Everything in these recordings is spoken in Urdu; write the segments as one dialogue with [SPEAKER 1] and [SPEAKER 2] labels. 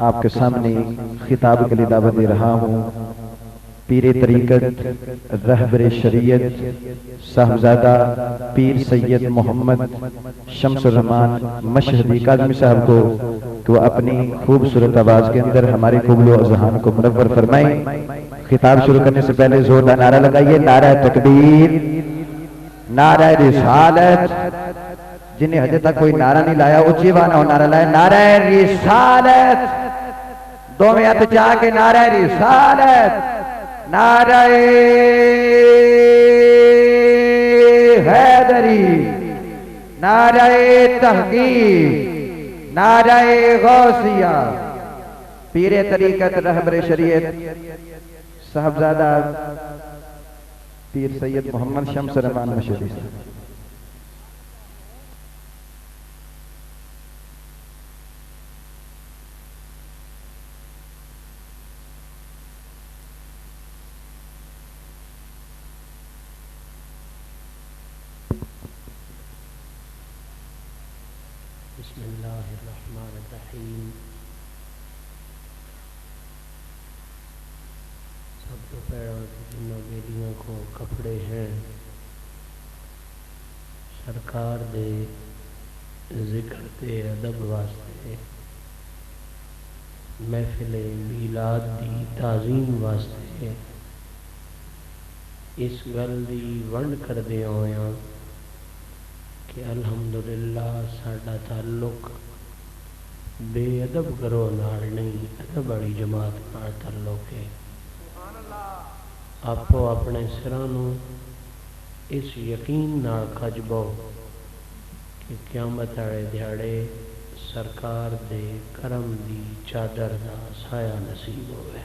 [SPEAKER 1] آپ کے سامنے خطاب کے لیے دعوت دے رہا ہوں پیر طریقت رہبر شریعت صاحبزادہ پیر سید محمد شمس الرحمان مشہدی کاظمی صاحب کو کہ وہ اپنی خوبصورت آواز کے اندر ہمارے قبل و اذہان کو منور فرمائیں۔ خطاب شروع کرنے سے پہلے زوردار نعرہ لگائیے، نعرہ تکبیر، نعرہ رسالت۔ جنہیں ہجے تک کوئی نعرہ نہیں لایا اونچی وانا نعرہ لائے، نعرہ رسالت۔ دو میں ہاتھ چاہ کے نعرہ رسالت، نعرہ حیدری، نعرہ تحقیق، نعرہ غوثیہ۔ پیر طریقت رہبر شریعت صاحبزادہ پیر سید محمد شمس الرحمان مشہدی صاحب۔
[SPEAKER 2] بسم اللہ الرحمن الرحیم۔ سب تو پیروں جنہوں بیلیوں کو کپڑے ہیں، سرکار دے ذکر دے ادب واسطے، محفل میلاد دی تعظیم واسطے اس گل دی ونڈ کر دے ہویاں کہ الحمدللہ ساڈا تعلق بے ادب کرو نال نہیں، ادب والی جماعت نال تعلق ہے۔ آپو اپنے سرانوں اس یقین نال کجبو کہ قیامت والے دیہڑے سرکار دے کرم دی چادر دا سایہ نصیب ہوئے۔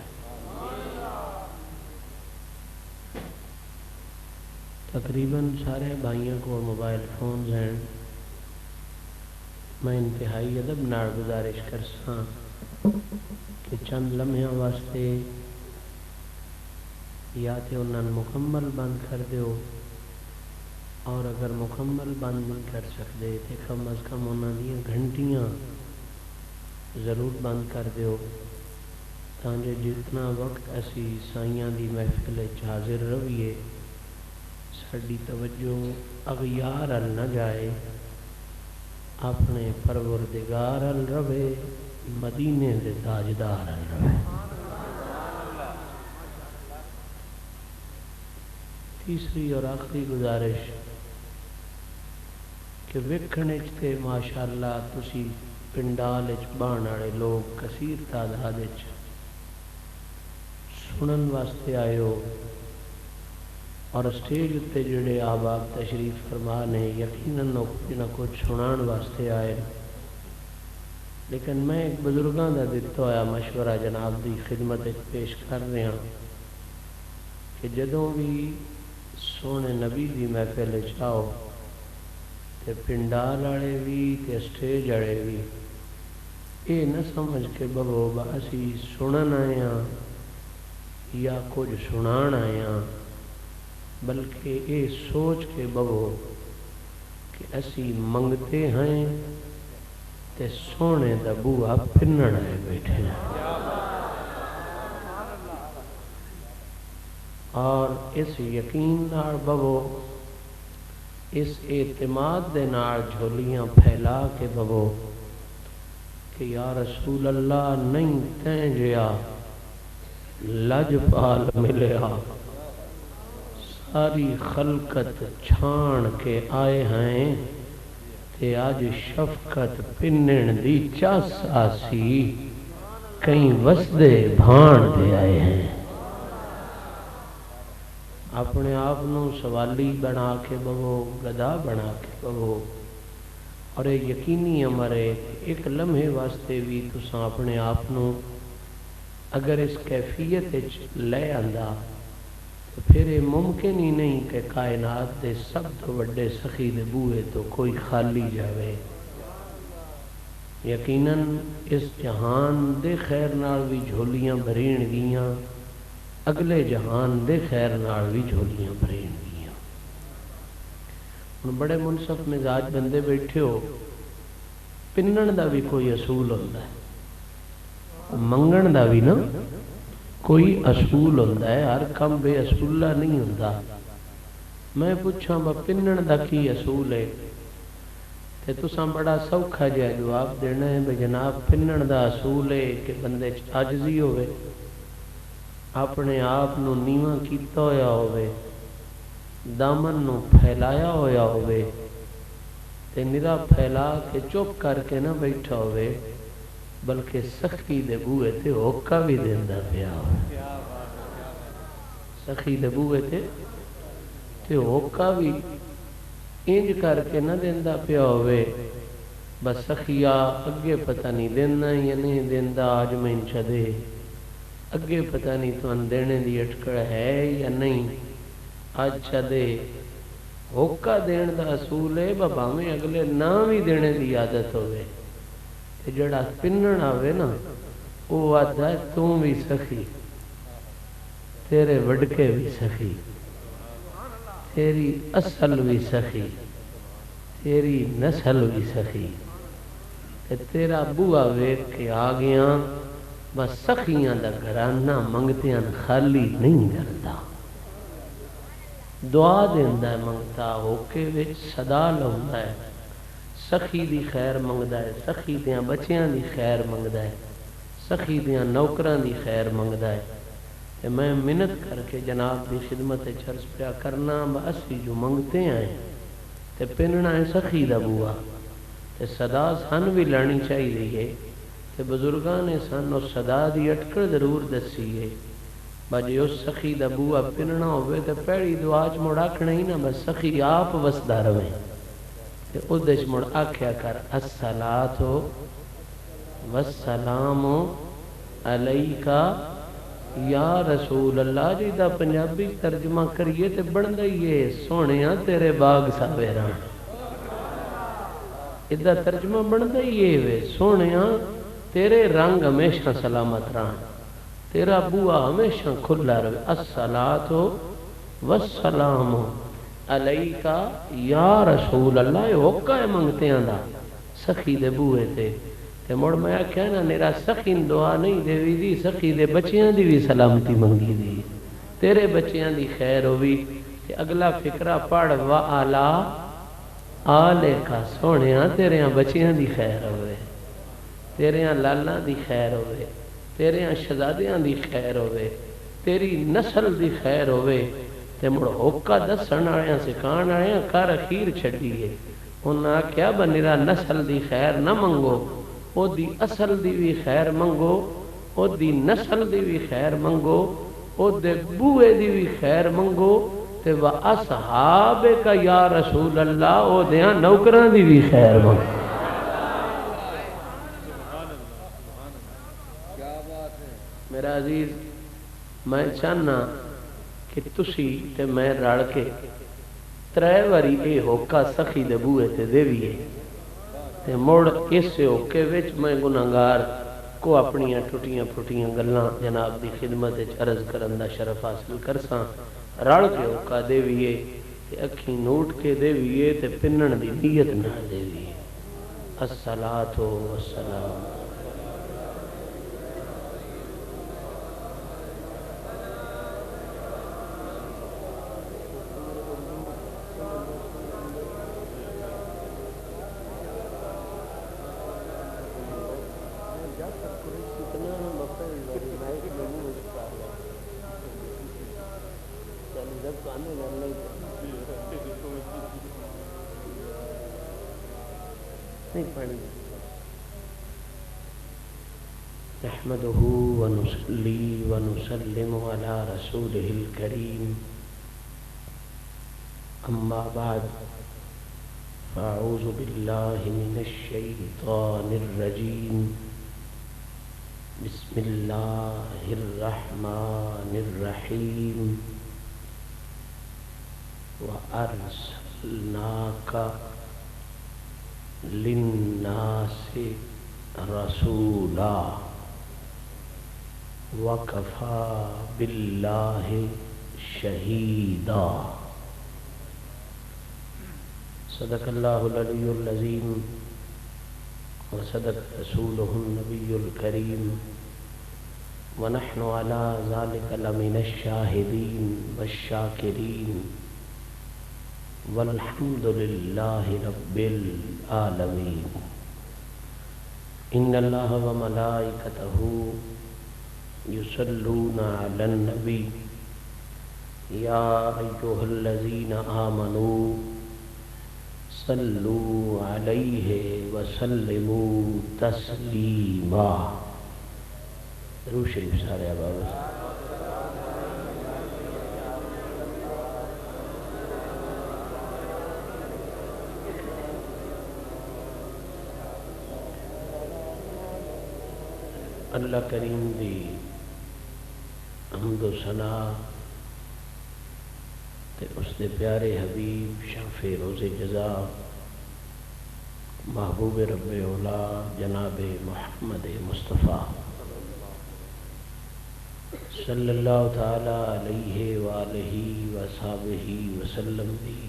[SPEAKER 2] تقریباً سارے بھائیوں کو موبائل فونز ہیں۔ میں انتہائی ادب نال گزارش کرساں کہ چند لمحوں واسطے یا تے انہاں مکمل بند کر دیو، اور اگر مکمل بند نہیں کر سکتے تو کم از کم انہاں دی گھنٹیاں ضرور بند کر دیو، تاکہ جتنا وقت اسی سائیاں دی محفل حاضر رویے ساڈی توجہ اغیار ال نہ جائے، اپنے پروردگار ال رہے، مدینے دے تاجدار ال رہے۔ تیسری اور آخری گزارش کہ ویکھنے تے ماشاءاللہ تسی پنڈال وچ بہن والے لوگ کثیر تعداد وچ سنن واسطے آئے ہو، اور اسٹیج تے جڑے آباد تشریف فرما نے یقیناً کچھ نہ کچھ سنان واسطے آئے، لیکن میں ایک بزرگاں دا دتا ہوا مشورہ جناب دی خدمت پیش کر رہا ہوں کہ جدوں بھی سونے نبی دی محفل چاہو تے پنڈال والے بھی تے اسٹیج والے بھی یہ نہ سمجھ کے ببو اسی سنن آئے ہاں یا کچھ سنان آئے ہاں، بلکہ یہ سوچ کے بہو کہ اسی منگتے ہیں تے سونے دا بوہا پھنن آئے بیٹھے ہیں، اور اس یقین نال بہو اس اعتماد دے نال جھولیاں پھیلا کے بہو کہ یا رسول اللہ نہیں تین جیا لجپال ملیا، ساری خلقت چھان کے آئے ہیں تے آج شفقت پنن دی چاس آسی، کہیں وسدے بھان دے آئے ہیں۔ اپنے آپ نو سوالی بنا کے بہو، گدا بنا کے بہو، اور یہ یقینی امر ہے ایک لمحے واسطے بھی تساں اپنے آپ نو اگر اس کیفیت لے آندا تو پھر یہ ممکن ہی نہیں کہ کائنات دے سب تو بڑے سخی دے بوئے تو کوئی خالی جاوے۔ یقیناً اس جہان دے خیر نال بھی جھولیاں بھرین گیاں، اگلے جہان دے خیر نال بھی جھولیاں بھرین گیاں۔ بڑے منصف مزاج بندے بیٹھے ہو، پنن دا بھی کوئی اصول ہوتا ہے، منگن دا بھی نا کوئی اصول ہوتا ہے، ہر کم بے اصولہ نہیں ہوتا۔ میں پوچھاں با پنن دا کی اصول ہے تے تساں بڑا سوکھا جہا جواب دینا ہے بے جناب پنن دا اصول ہے کہ بندے عاجزی ہوئے، اپنے آپ نو نیواں کیتا ہویا ہوئے، دامن نو پھیلایا ہویا ہوئے تے نرا پھیلا کے چپ کر کے نہ بیٹھا ہوئے، بلکہ سخی دے بوئے تے ہوکا بھی دیندا پیا ہوئے، سخی دے بوئے تے ہوکا بھی انج کر کے نہ دیندا پیا ہوئے، بس سخیا اگے پتہ نہیں دینا یا نہیں دیندا، آج میں چدے اگے پتہ نہیں تو دینے دی اٹکڑ ہے یا نہیں، آج چدے ہوکا دین دا اصول ہے، بھاویں اگلے نہ بھی دینے دی عادت ہوئے تے جڑا پنن آوے نا وہ آتا ہے توں بھی سخی، تیرے وڈکے بھی سخی، تیری اصل بھی سخی، تیری نسل بھی سخی، تے تیرا بوا ویکھ کے آ گیا، بس سخیاں دا گھرانہ منگتیاں خالی نہیں کرتا، دعا دیندا ہے منگتا ہو کے وچ صدا لاوندا ہے، سخی دی خیر منگدا ہے، سخی دیاں بچیاں دی خیر منگدا ہے، سخی دیاں نوکراں دی خیر منگدا ہے، تے میں منت کر کے جناب دی خدمت چرس پیا کرنا با اسی جو منگتے ہیں تے پننا ہے سخی دا بوا، تے صدا سن بھی لانی چاہیے تے بزرگاں نے سن اس صدا دی اٹکڑ ضرور دسی ہے، باجی اس سخی دا بوا پننا ہوئے تے پہلی دعا چ مڑ آکھنا ہی نا بس سخی آپ وسدا رہے تے اودے چ مڑ آکھیا کر الصلاۃ والسلام علیکا یا رسول اللہ، جی دا پنجابی ترجمہ کریے تے بندا ہی ہے سونیاں تیرے باغ ساویراں، ادا ترجمہ بندا ہی ہے وے سونیاں تیرے رنگ ہمیشہ سلامت رہن، تیرا بوا ہمیشہ کھلا رہے، الصلاۃ والسلام علیکا یا رسول اللہ، یہ ہوکا ہے منگتیاں دا سخی دے بوئے تے مڑ میں آکھیا نا میرا سخی دعا نہیں دیوی دی، سخی دے بچیاں دی بھی سلامتی منگی دی، تیرے بچیاں دی خیر ہوئی تے اگلا فکرہ پڑھ وَعَلَا آلِکَ سونیاں تیریاں بچیاں دی خیر ہوئے، تیریاں لالاں دی خیر ہوئے، تیریاں شہزادیاں دی خیر ہوئے، تیری نسل دی خیر ہوئے تے مڑ ہوکا دسن آیاں سکھان آیاں کار اخیر چھڑیے، انہاں کیا بنیرا نسل دی خیر نہ منگو، او دی اصل دی بھی خیر منگو، او دی نسل دی بھی خیر منگو، او دے بوئے دی بھی خیر منگو تے وَأَصْحَابِكَ یا رسول اللہ، او دیاں نوکران دی بھی خیر منگو۔ میرا عزیز میں چاہنا کہ تسی تے میں رڑ کے ترے واری اے ہوکا سخی دے بوئے تے دیویے تے مڑ اس ہوکے وچ میں گناہگار کو اپنیاں ٹوٹیاں پھٹیاں گلاں جناب دی خدمت عرض کرن دا شرف حاصل کرساں، رڑ کے ہوکا دیویے تے اکھیں نوٹ کے دیویے تے پنن دی نیت نہ دیویے، الصلاۃ والسلام۔ نحمده ونصلي ونسلم على رسوله الكريم، أما بعد فأعوذ بالله من الشيطان الرجيم، بسم الله الرحمن الرحيم، وأرسلناك للناس رسولا وَكَفَى بِاللَّهِ شَهِيدًا۔ صدق اللہ العلی العظیم وصدق رسولہ النبی الکریم ونحن على ذلك لمن الشاهدين والشاكرين والحمد لله رب العالمين. إن الله وملائكته يصلون على النبي يا أيها الذين آمنوا صلوا عليه وسلموا تسليما. درود شریف سارے احباب. اللہ کریم دی حمد و ثنا تے اس دے پیارے حبیب شفیع روز جزا محبوب رب اولا جناب محمد مصطفیٰ صلی اللہ تعالی علیہ وآلہ وصحبہ وسلم دی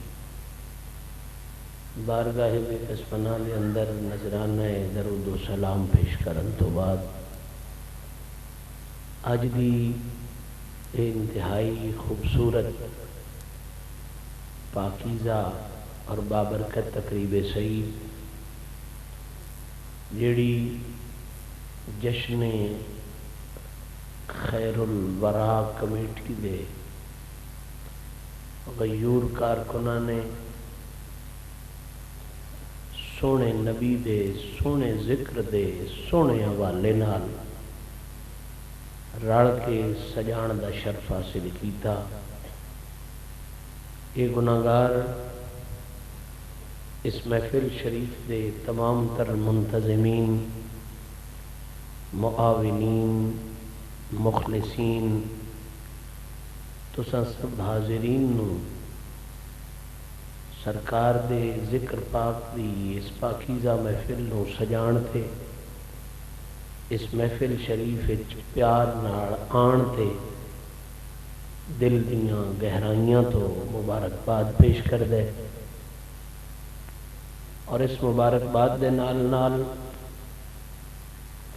[SPEAKER 2] بارگاہ بکسپنا دے اندر نذرانہ درود و سلام پیش کرن تو بعد آج دی انتہائی خوبصورت پاکیزہ اور بابرکت تقریب سعید جیڑی جشن خیر الورا کمیٹی دے غیور کارکناں نے سونے نبی دے سونے ذکر دے سونے حوالے نال رل کے سجان دا شرف حاصل کیتا. یہ گناہگار اس محفل شریف دے تمام تر منتظمین، معاونین، مخلصین، تساں سب حاضرین نو سرکار دے ذکر پاک دی اس پاکیزہ محفل نو سجان تے اس محفل شریف وچ پیار نال آن تے دل دیاں گہرائیاں تو مبارکباد پیش کر دے. اور اس مبارکباد دے نال نال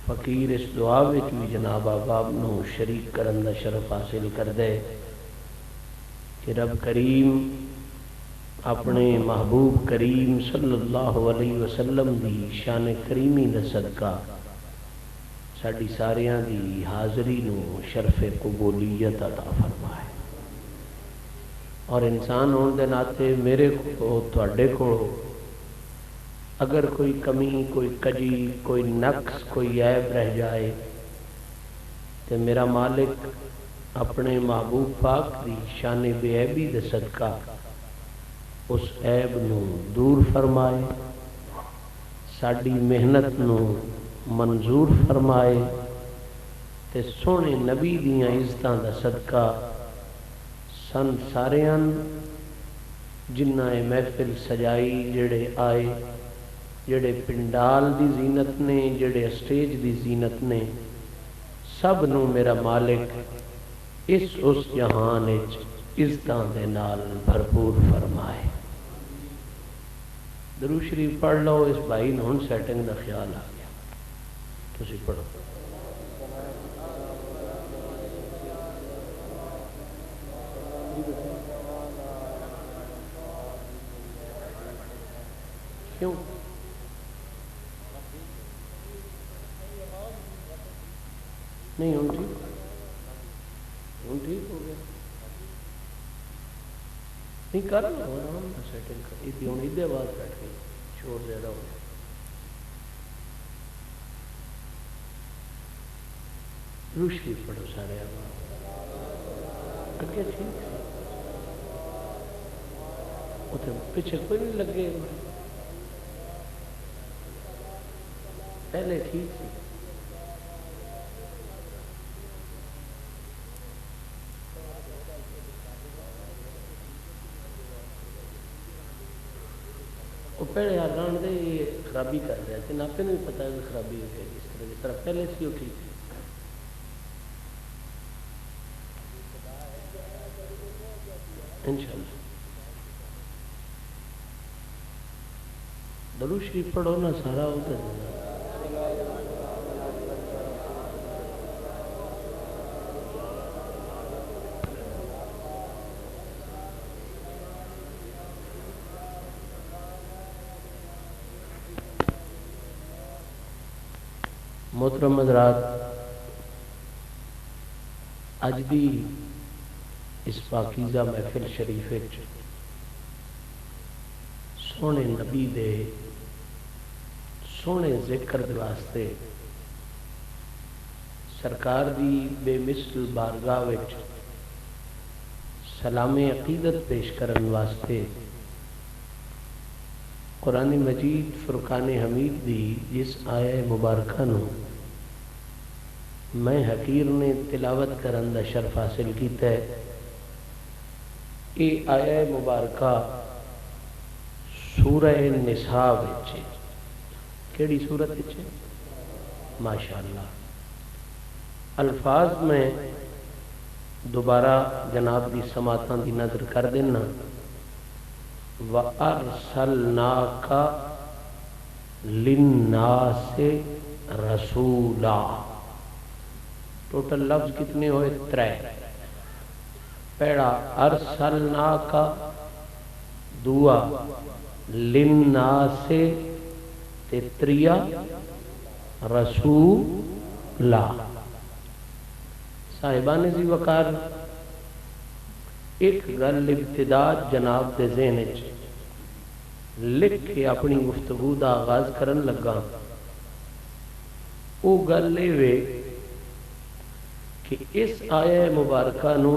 [SPEAKER 2] فقیر اس دعا وچ بھی جناب احباب نو شریک کرن دا شرف حاصل کر دے کہ رب کریم اپنے محبوب کریم صلی اللہ علیہ وسلم دی شان کریمی دا صدقہ ساڈی ساریاں دی حاضری نو شرف قبولیت عطا فرمائے. اور انسان ہون دے ناتے میرے کو تواڈے کو اگر کوئی کمی، کوئی کجی، کوئی نقص، کوئی عیب رہ جائے تو میرا مالک اپنے محبوب پاک دی شان بے عیبی دے صدقہ اس عیب نو دور فرمائے، ساڈی محنت نو منظور فرمائے تے سونے نبی دیاں عزتاں دا صدقہ سن ساریاں جنہاں محفل سجائی، جڑے آئے، جڑے پنڈال دی زینت نے، جڑے اسٹیج دی زینت نے، سب نو میرا مالک اس جہان وچ عزتاں دے نال بھرپور فرمائے. درود شریف پڑھ لو. اس بھائی نو ہن سیٹنگ دا خیال آ گیا. تسی پڑھو. کیوں نہیں ہوں ٹھیک ہو گیا. نہیں کر لو آرام سے سیٹنگ کری تھی. ہوں ادھر بعد بیٹھ گئی شور زیادہ ہو گیا. روشنی پڑھو سارے آباد اگے ٹھیک سی. اتنے پیچھے کوئی نہیں لگے. پہلے ٹھیک سی. وہ پہلے رن دے خرابی کر رہے تھے. ناپے نے بھی پتا ہے کہ خرابی ہو گئی. جس طرح پہلے سی وہ ٹھیک تھی. انشاءاللہ درود شریف پڑھو نا سارا ادھر. محترم حضرات، اج دی اس پاکیزہ محفل شریف وچ سونے نبی دے سونے ذکر دے واسطے سرکار دی بے مثل بارگاہ وچ سلام عقیدت پیش کرن واسطے قرآن مجید فرقان حمید دی جس آیہ مبارکہ نو میں حقیر نے تلاوت کرن دا شرف حاصل کیتا ہے، یہ آیہ مبارکہ سورہ نساء وچ کیڑی سورت وچ؟ ماشاءاللہ۔ الفاظ میں دوبارہ جناب دی سماعتاں دی نظر کر دینا۔ وَأَرْسَلْنَاكَ لِلنَّاسِ رَسُولًا، ٹوٹل لفظ کتنے ہوئے؟ 3۔ پہلا ارسلناک، دعا للناس، تے تریا رسولا۔ صاحبان ذی وقار، ایک گل ابتدا جناب دے ذہن وچ لکھ کے اپنی گفتگو دا آغاز کرن لگا، او گل اے وے کہ اس آیہ مبارکہ نو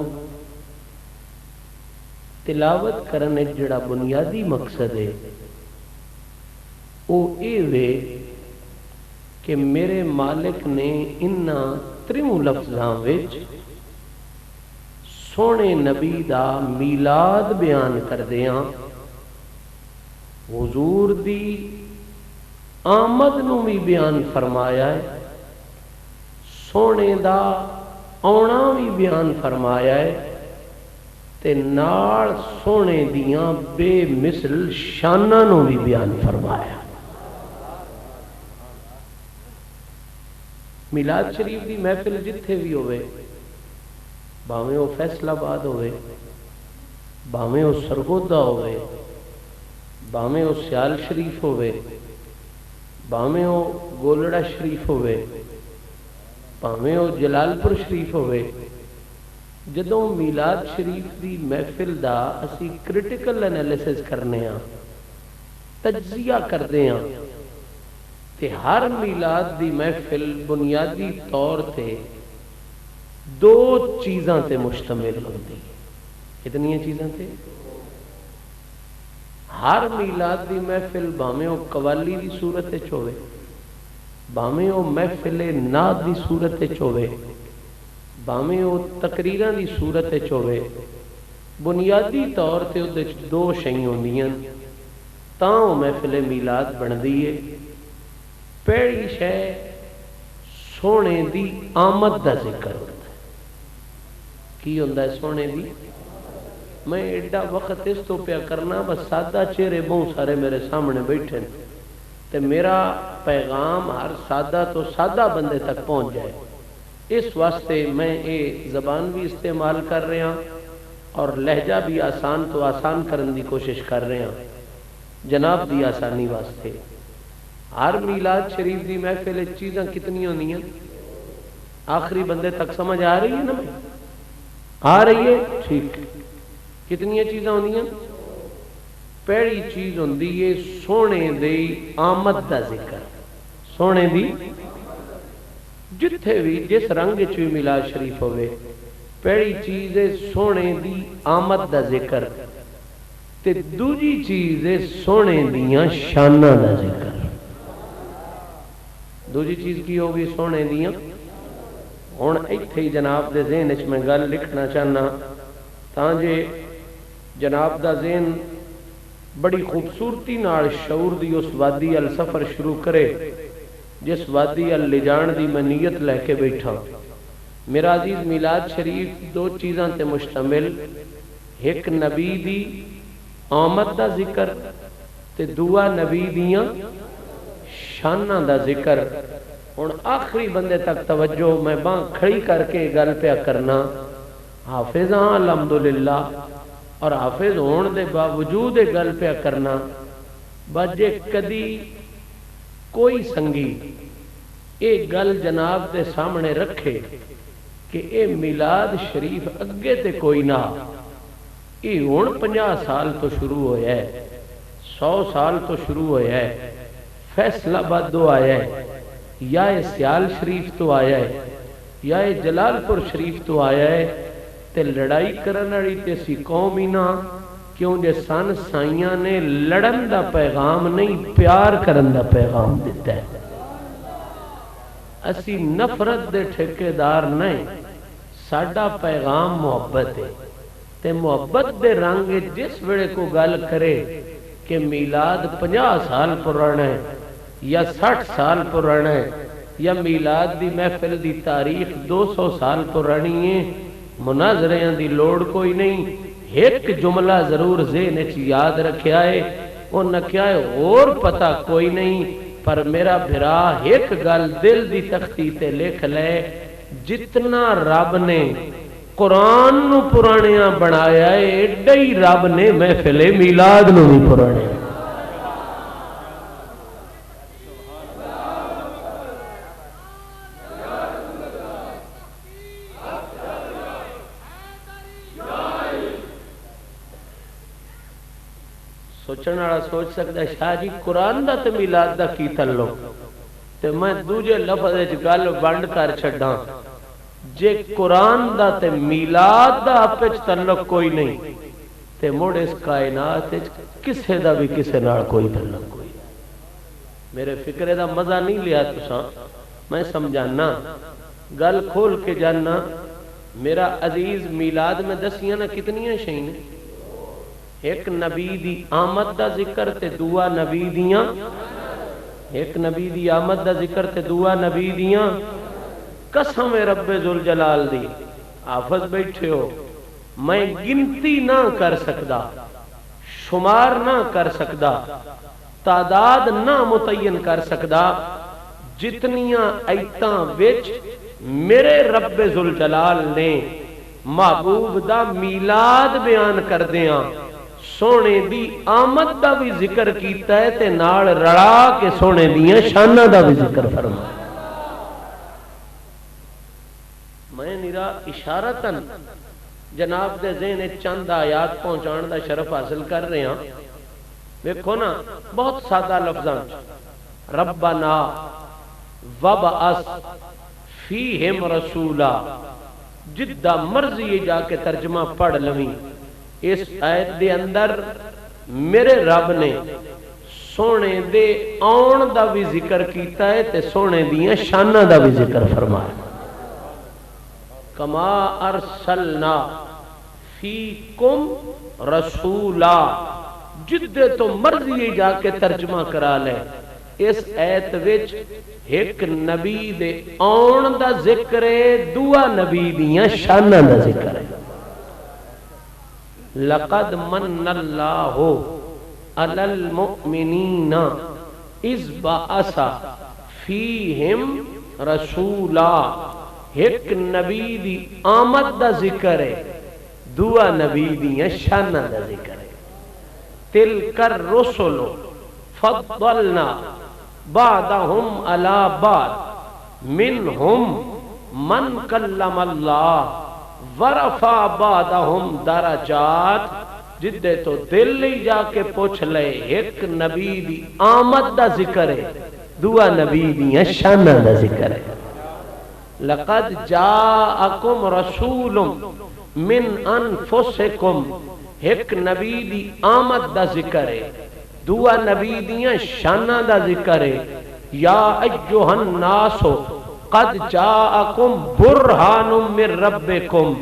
[SPEAKER 2] تلاوت کرنے جڑا بنیادی مقصد ہے او اے وے کہ میرے مالک نے انہاں تریوں لفظاں وچ سونے نبی دا میلاد بیان کر دیاں حضور دی آمد نو بھی بیان فرمایا ہے، سونے دا آنا بھی بیان فرمایا ہے، تے نال سونے دیاں بے مثل شاناں نو بھی بیان فرمایا۔ میلاد شریف دی محفل جتھے بھی ہوئے، باویں وہ فیصل آباد ہوئے، باویں وہ سرگودا ہوئے، باویں وہ سیال شریف ہوئے، باویں وہ گولڑا شریف ہوئے، باویں وہ جلال پور شریف ہوئے، جدوں میلاد شریف دی محفل دا اسی کرٹیکل انالیسس کرنے ہاں، تجزیہ کردے ہاں، تے ہر میلاد دی محفل بنیادی طور تے 2 چیزاں تے مشتمل ہوتی ہے۔ کتنی چیزاں تے؟ ہر میلاد دی محفل باویں وہ قوالی دی صورت وچ ہوے، باویں وہ محفل نعت دی صورت وچ ہوے، باویں وہ تقریراں دی صورت وچ ہوے، بنیادی طور تے اودے وچ 2 شیاں ہوندیاں تاں وہ محفل میلاد بندی ہے۔ پہلی شے سونے دی آمد دا ذکر ہوتا ہے۔ کی ہوندا ہے سونے دی؟ میں ایڈا وقت اس تو پیا کرنا، بس سادہ چہرے بہت سارے میرے سامنے بیٹھے تے میرا پیغام ہر سادہ تو سادہ بندے تک پہنچ جائے، اس واسطے میں یہ زبان بھی استعمال کر رہے ہیں اور لہجہ بھی آسان تو آسان کرنے دی کوشش کر رہے ہیں جناب دی آسانی واسطے۔ ہر میلاد شریف دی محفل چیزاں کتنی ہونی ہیں؟ آخری بندے تک سمجھ آ رہی ہے نا؟ آ رہی ہے؟ ٹھیک۔ کتنی چیزاں ہونی ہیں؟ پہلی چیز ہوندی ہے سونے دی آمد دا ذکر۔ سونے دی جتھے بھی جس رنگ چ میلاد شریف ہوئے، پہلی چیز ہے سونے دی آمد دا ذکر، تے دوجی چیز ہے سونے دیاں شاناں دا ذکر۔ دوجی چیز کی ہوگی؟ سونے دیاں۔ ہن ایتھے ہی جناب دے ذہن وچ میں گل لکھنا چاہنا تاں جے جناب دا ذہن بڑی خوبصورتی نال شعور دی اس وادی السفر شروع کرے جس وادی الجان دی میں نیت لے کے بیٹھا۔ میرا عزیز میلاد شریف 2 چیزاں تے مشتمل، ایک نبی دی آمد دا ذکر تے دوسرا نبی دیاں شاناں دا ذکر۔ ہن آخری بندے تک توجہ، میں باں کھڑی کر کے گل پیا کرنا، حافظ ہاں الحمدللہ، اور حافظ ہون دے باوجود گل پیا کرنا، بجے کدی کوئی سنگی یہ گل جناب دے سامنے رکھے کہ اے میلاد شریف اگے تے کوئی نہ، یہ ہن 50 سال تو شروع ہویا ہے، 100 سال تو شروع ہویا ہے، فیصل آباد تو آیا ہے، یا اے سیال شریف تو آیا ہے، یا اے جلال پور شریف تو آیا ہے، تے لڑائی کرن والی تے سی قوم ہی نہ، کیوں جے سن سائیاں نے لڑن دا پیغام نہیں پیار کرن دا پیغام دیتا ہے۔ اسی نفرت دے ٹھیکیدار نہیں، ساڈا پیغام محبت ہے، تے محبت دے رنگ جس ویلے کو گل کرے کہ میلاد 50 سال پرانا ہے یا 60 سال پرانا ہے یا میلاد دی محفل دی تاریخ 200 سال پرانی ہے، مناظریاں دی لوڑ کوئی نہیں، ایک جملہ ضرور ذہن وچ یاد رکھیا ہے، وہ نہ کیا ہے اور پتہ کوئی نہیں، پر میرا بھرا ایک گل دل دی تختی تے لکھ لے، جتنا رب نے قرآن نو پرانیاں بنایا ہے ایڈا ہی رب نے محفل میلاد نو بھی پرانیاں۔ سوچن والا سوچ سکتا ہے شاہ جی قرآن دا تے میلاد دا کی تعلق، تے میں دوجے لفظ وچ گل بند کر چھڈاں، جے قرآن دا تے میلاد دا آپس تعلق کوئی نہیں تے مڑ اس کائنات وچ کسے دا بھی کسے نال کوئی تعلق کوئی نہیں۔ میرے فکرے دا مزہ نہیں لیا تساں، میں سمجھانا گل کھول کے جاننا۔ میرا عزیز میلاد میں دسیاں نا کتنیاں شئیں، ایک نبی دی آمد دا ذکر تے دعا نبی دیاں، ایک نبی دی آمد دا ذکر تے دعا نبی دیاں، قسم رب ذوالجلال دی حافظ بیٹھے ہو، میں گنتی نہ کر سکدا، شمار نہ کر سکدا، تعداد نہ متعین کر سکدا، جتنیاں ایتاں وچ میرے رب ذوالجلال نے محبوب دا میلاد بیان کر دیاں، سونے دی آمد دا بھی ذکر کیتا ہے تے نال رڑا کے سونے دیاں شانہ دا بھی ذکر فرمایا۔ میں نرا اشارتاً جناب دے ذہن چند آیات پہنچان دا شرف حاصل کر رہے ہیں۔ دیکھو نا بہت سادہ لفظاں ربنا وبعث فیہم رسولا، جدہ مرضی جا کے ترجمہ پڑھ لویں، اس آیت دے اندر میرے رب نے سونے دے آن دا بھی ذکر کیتا ہے تے سونے دیاں شانہ دا بھی ذکر فرمایا۔ کما ارسلنا فیکم رسولا، جدے تو مرضی جا کے ترجمہ کرا لے، اس آیت وچ ایک نبی دے آن دا ذکر ہے، دعا نبی دیاں شانہ دا ذکر ہے۔ لقد من اللہ علی المؤمنین اذ بعث فیہم رسولا، ایک نبی دی آمد دا ذکر ہے، دعا نبی دیاں شانہ دا ذکر ہے۔ تلک الرسل فضلنا بعضهم علی بعض منہم من کلم اللہ ورفع بعضهم درجات، جدے تو دل لئی جا کے پوچھ لے، ایک نبی دی آمد دا ذکر ہے، دعا نبی دیاں شانہ دا ذکر ہے۔ لقد جاءکم رسول من انفسکم، ایک نبی دی آمد دا ذکر ہے، دعا نبی دیاں شانہ دا ذکر ہے۔ یا ایھا الناس قد جاءکم برہان من ربکم،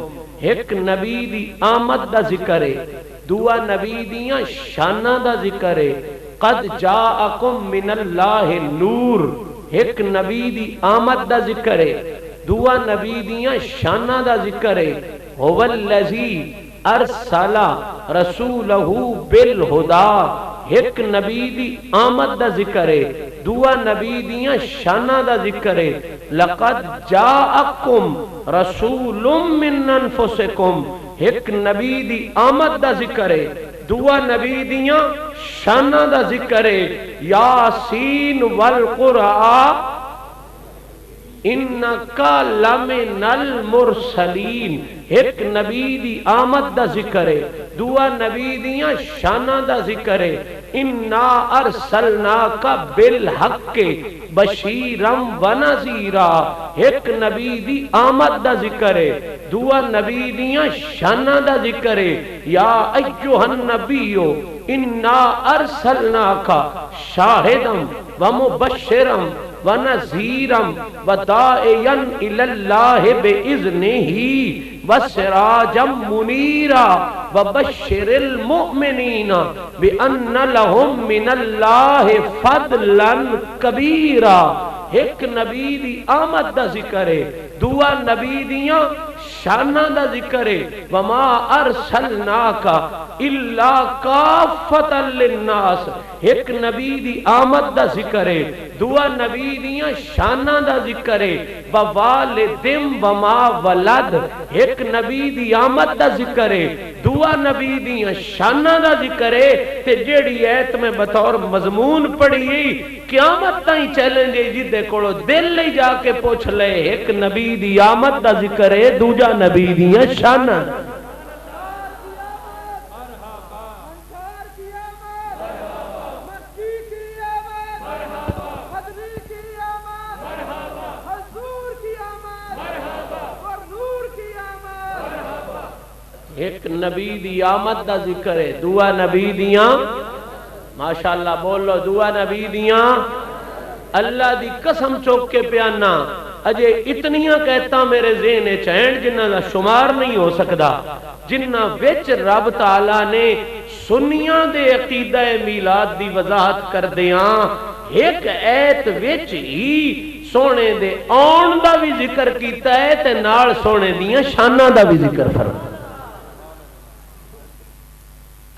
[SPEAKER 2] ایک نبی دی آمد دا ذکر ہے، دعا نبی دیاں شانہ دا ذکر ہے۔ قد جاءکم من اللہ نور، ایک نبی دی آمد دا ذکر ہے، دعا نبی دیاں شانہ دا ذکر ہے۔ هو الذی ارسل رسولہ بالہدا، ایک نبی دی آمد دا ذکر ہے، دعا نبی دیاں شانہ دا ذکر ہے۔ لقد جاءکم رسول من انفسکم، ایک نبی دی آمد دا ذکر ہے، دعا نبی دیاں شانہ دا ذکر ہے۔ یاسین والقرآن انکا لمنل مرسلین، ایک نبی دی آمد دا ذکر ہے، دعا نبی دیاں شانہ دا ذکر ہے، انا ارسلناک بالحق بشیرم و نذیرا، ایک نبی دی آمد دا ذکر ہے، دعا نبی دیاں شانہ دا ذکر ہے، یا ایوہ النبیو انا ارسلناک شاہدم و مبشرم ونذیرم وداعیا الی اللہ باذنہ وسراجا منیرا وبشر المؤمنین بان لهم من اللہ فضلا کبیرا۔ ایک نبی دی آمد دا ذکر ہے، دعا نبی دیاں شانہ دا ذکر ہے، وما ارسلناک الا کافۃ للناس، ایک نبی دی آمد دا ذکر ہے، دعا نبی دیاں شانہ دا ذکر ہے، ووالدم وما ولد، ایک نبی دی آمد دا ذکر ہے، دعا نبی دیاں شانہ دا ذکر ہے۔ تے جیڑی ایت میں بطور مضمون پڑھی قیامت تائیں چیلنج جدے کولو دل لے جا کے پوچھ لے، ایک نبی دی آمد دا ذکر ہے، دوجا نبی دیاں شانہ۔ ایک نبی دی آمد دا ذکر ہے، دعا نبی دیاں، ماشاءاللہ بولو، دعا نبی دیاں، اللہ دی قسم چوک کے پیانا اجے اتنیاں کہتا میرے ذہن چین جنہ دا شمار نہیں ہو سکدا، جنہ وچ رب تعالیٰ نے سنیاں دے عقیدہ میلاد دی وضاحت کر دیاں، ایک ایت وچ ہی سونے دے آن دا بھی ذکر کیتا ہے تے نال سونے دیاں شانہ دا بھی ذکر فرمایا۔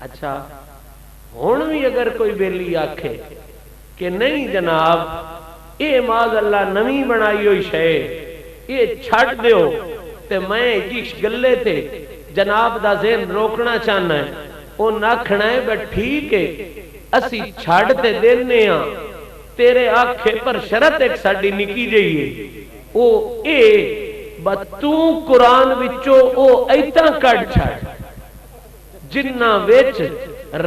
[SPEAKER 2] اچھا ہون بھی اگر کوئی بیلی آکھے کہ نہیں جناب اے ماذ اللہ نمی بنائی ہوئی شے اے چھٹ دیو، تے میں جس گلے تے جناب دا ذہن روکنا چاہنا ہے، او ناکھنا ہے بٹ ٹھیک ہے اسی چھٹ تے دینے ہاں، تیرے آنکھے پر شرط ایک ساڑی نکی جائیے، او اے بتوں قرآن وچو او ایتاں کٹ چھٹ جنہ وچ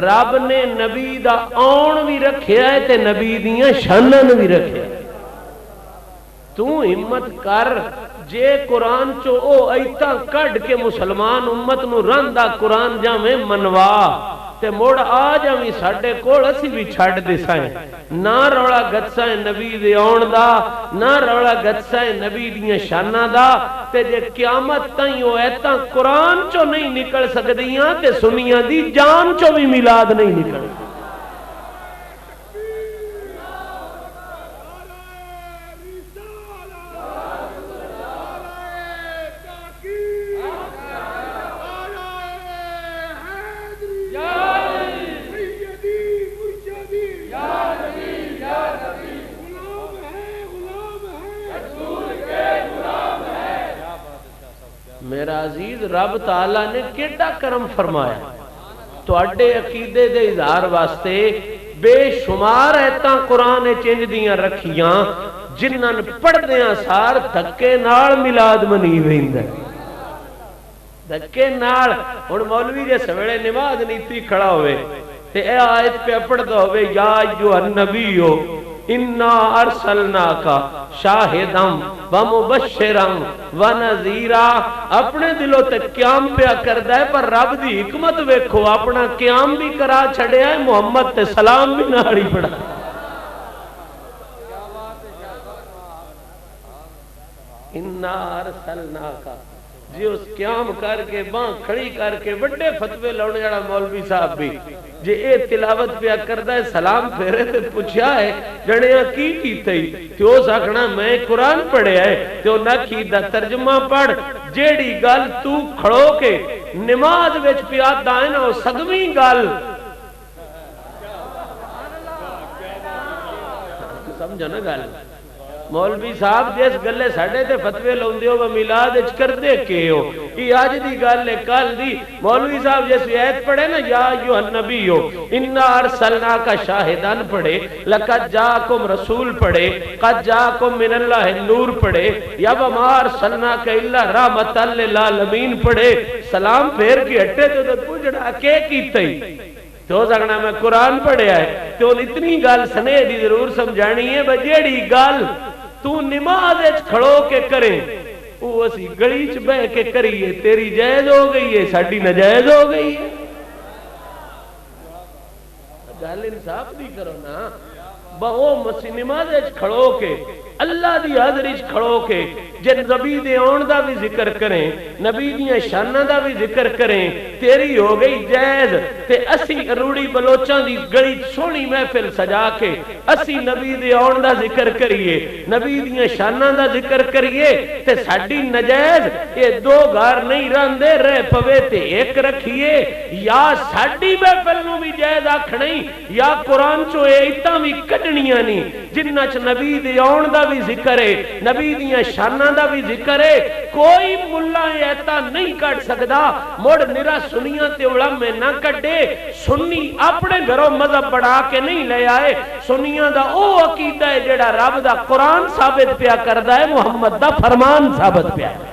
[SPEAKER 2] رب نے نبی دا آن بھی رکھیا ہے تے نبی دیاں شانہ بھی رکھیا ہے۔ تو ہمت کر جے قرآن چو او ایتاں کڈ کے مسلمان امت نو رندہ قرآن جاویں منوا تے موڑ آ جاویں ساڈے کول اسی بھی چھڈ دسائیں، نہ روڑا گتسائیں نبی دے آن دا، نہ روڑا گتسائیں نبی دیاں شانہ دا، تے جے قیامت تائیں او ایتاں قرآن چو نہیں نکل سکدیاں تے سنیاں دی جان چو بھی میلاد نہیں نکل۔ میرا عزیز رب تعالیٰ نے کیڑا کرم فرمایا تو اڈے عقیدے دے اظہار واسطے بے شمار ایتاں قرآن چنج دیاں رکھیاں جنہاں پڑھ دیاں سار دھکے نال میلاد منی ویندہ، دھکے نال۔ ہن مولوی جے سویرے نماز نیتی کھڑا ہوئے تے اے آیت پہ پڑھ دو ہوئے یا ایھا النبیو انا ارسلناک شاہدم و مبشرم و نذیرا، اپنے دلوں تے قیام پہ کردا ہے پر رب دی حکمت ویکھو اپنا قیام بھی کرا چھڑیا ہے، محمد تے سلام بھی ناڑی پڑھا۔ انا ارسلناک جی اس قیام کر کے باں کھڑی کر کے بڑے فتوے لاؤنے جڑا مولوی صاحب بھی جے اے تلاوت پہ کردا ہے سلام پھیرے تے پوچھا ہے جڑیاں کی کیتے ہی تے او ساکھنا میں قرآن پڑھیا ہے تے او نہ کی دا ترجمہ پڑھ جیڑی گل تو کھڑو کے نماز وچ پیا دائن او صدویں گل سمجھو نا گل مولوی صاحب جس گلے ساڈے تے فتوی لاؤندے ہو میلاد وچ کردے کے ہو یہ اج دی گل ہے کل دی مولوی صاحب جس ایت پڑھے نا یا ایھا النبی انا ارسلناک شاہدان پڑھے لقد جاءکم رسول پڑھے قد جاءکم من اللہ نور پڑھے یا وما ارسلناک الا رحمۃ للعالمین پڑھے سلام پھیر کے ہٹے تو پوچھڑا کے کیتے تو سکنا میں قرآن پڑھیا ہے تو اتنی گل سنے دی ضرور سمجھانی ہے بجیڑی گل تو نماز کھڑو کے کریں وہ اسی گلی چ بہ کے کریے تیری جائز ہو گئی ہے ساڈی ناجائز ہو گئی ہے گل انصاف دی کرو نا بہو مسی نماز کھڑو کے اللہ دی حاضری کھڑو کے جے نبی دے آن دا بھی ذکر کریں نبی دیاں شاناں دا بھی ذکر کریں تیری ہو گئی جائز تے اسی روڑی بلوچاں دی گلی سونی محفل سجا کے اسی نبی دے آن دا ذکر کریے نبی دیاں شاناں دا ذکر کریے تے ساڈی نجائز یہ دو گھر نہیں رہندے رہ پوے تے ایک رکھیے یا ساڈی محفل نو بھی جائز آکھنی یا قرآن چو ایتاں بھی کڈنیاں نہیں جنہ چ نبی دے آن دا بھی ذکر ہے نبی دیاں شاناں دا بھی ذکر ہے کوئی ملا ایتا نہیں کٹ سکدا مڑ نرا سنیاں تے علماء نہ کڈے سنی اپنے گھروں مذہب بڑھا کے نہیں لے آئے سنیاں دا او عقیدہ ہے جڑا رب دا قرآن ثابت پیا کردا ہے محمد دا فرمان ثابت پیا ہے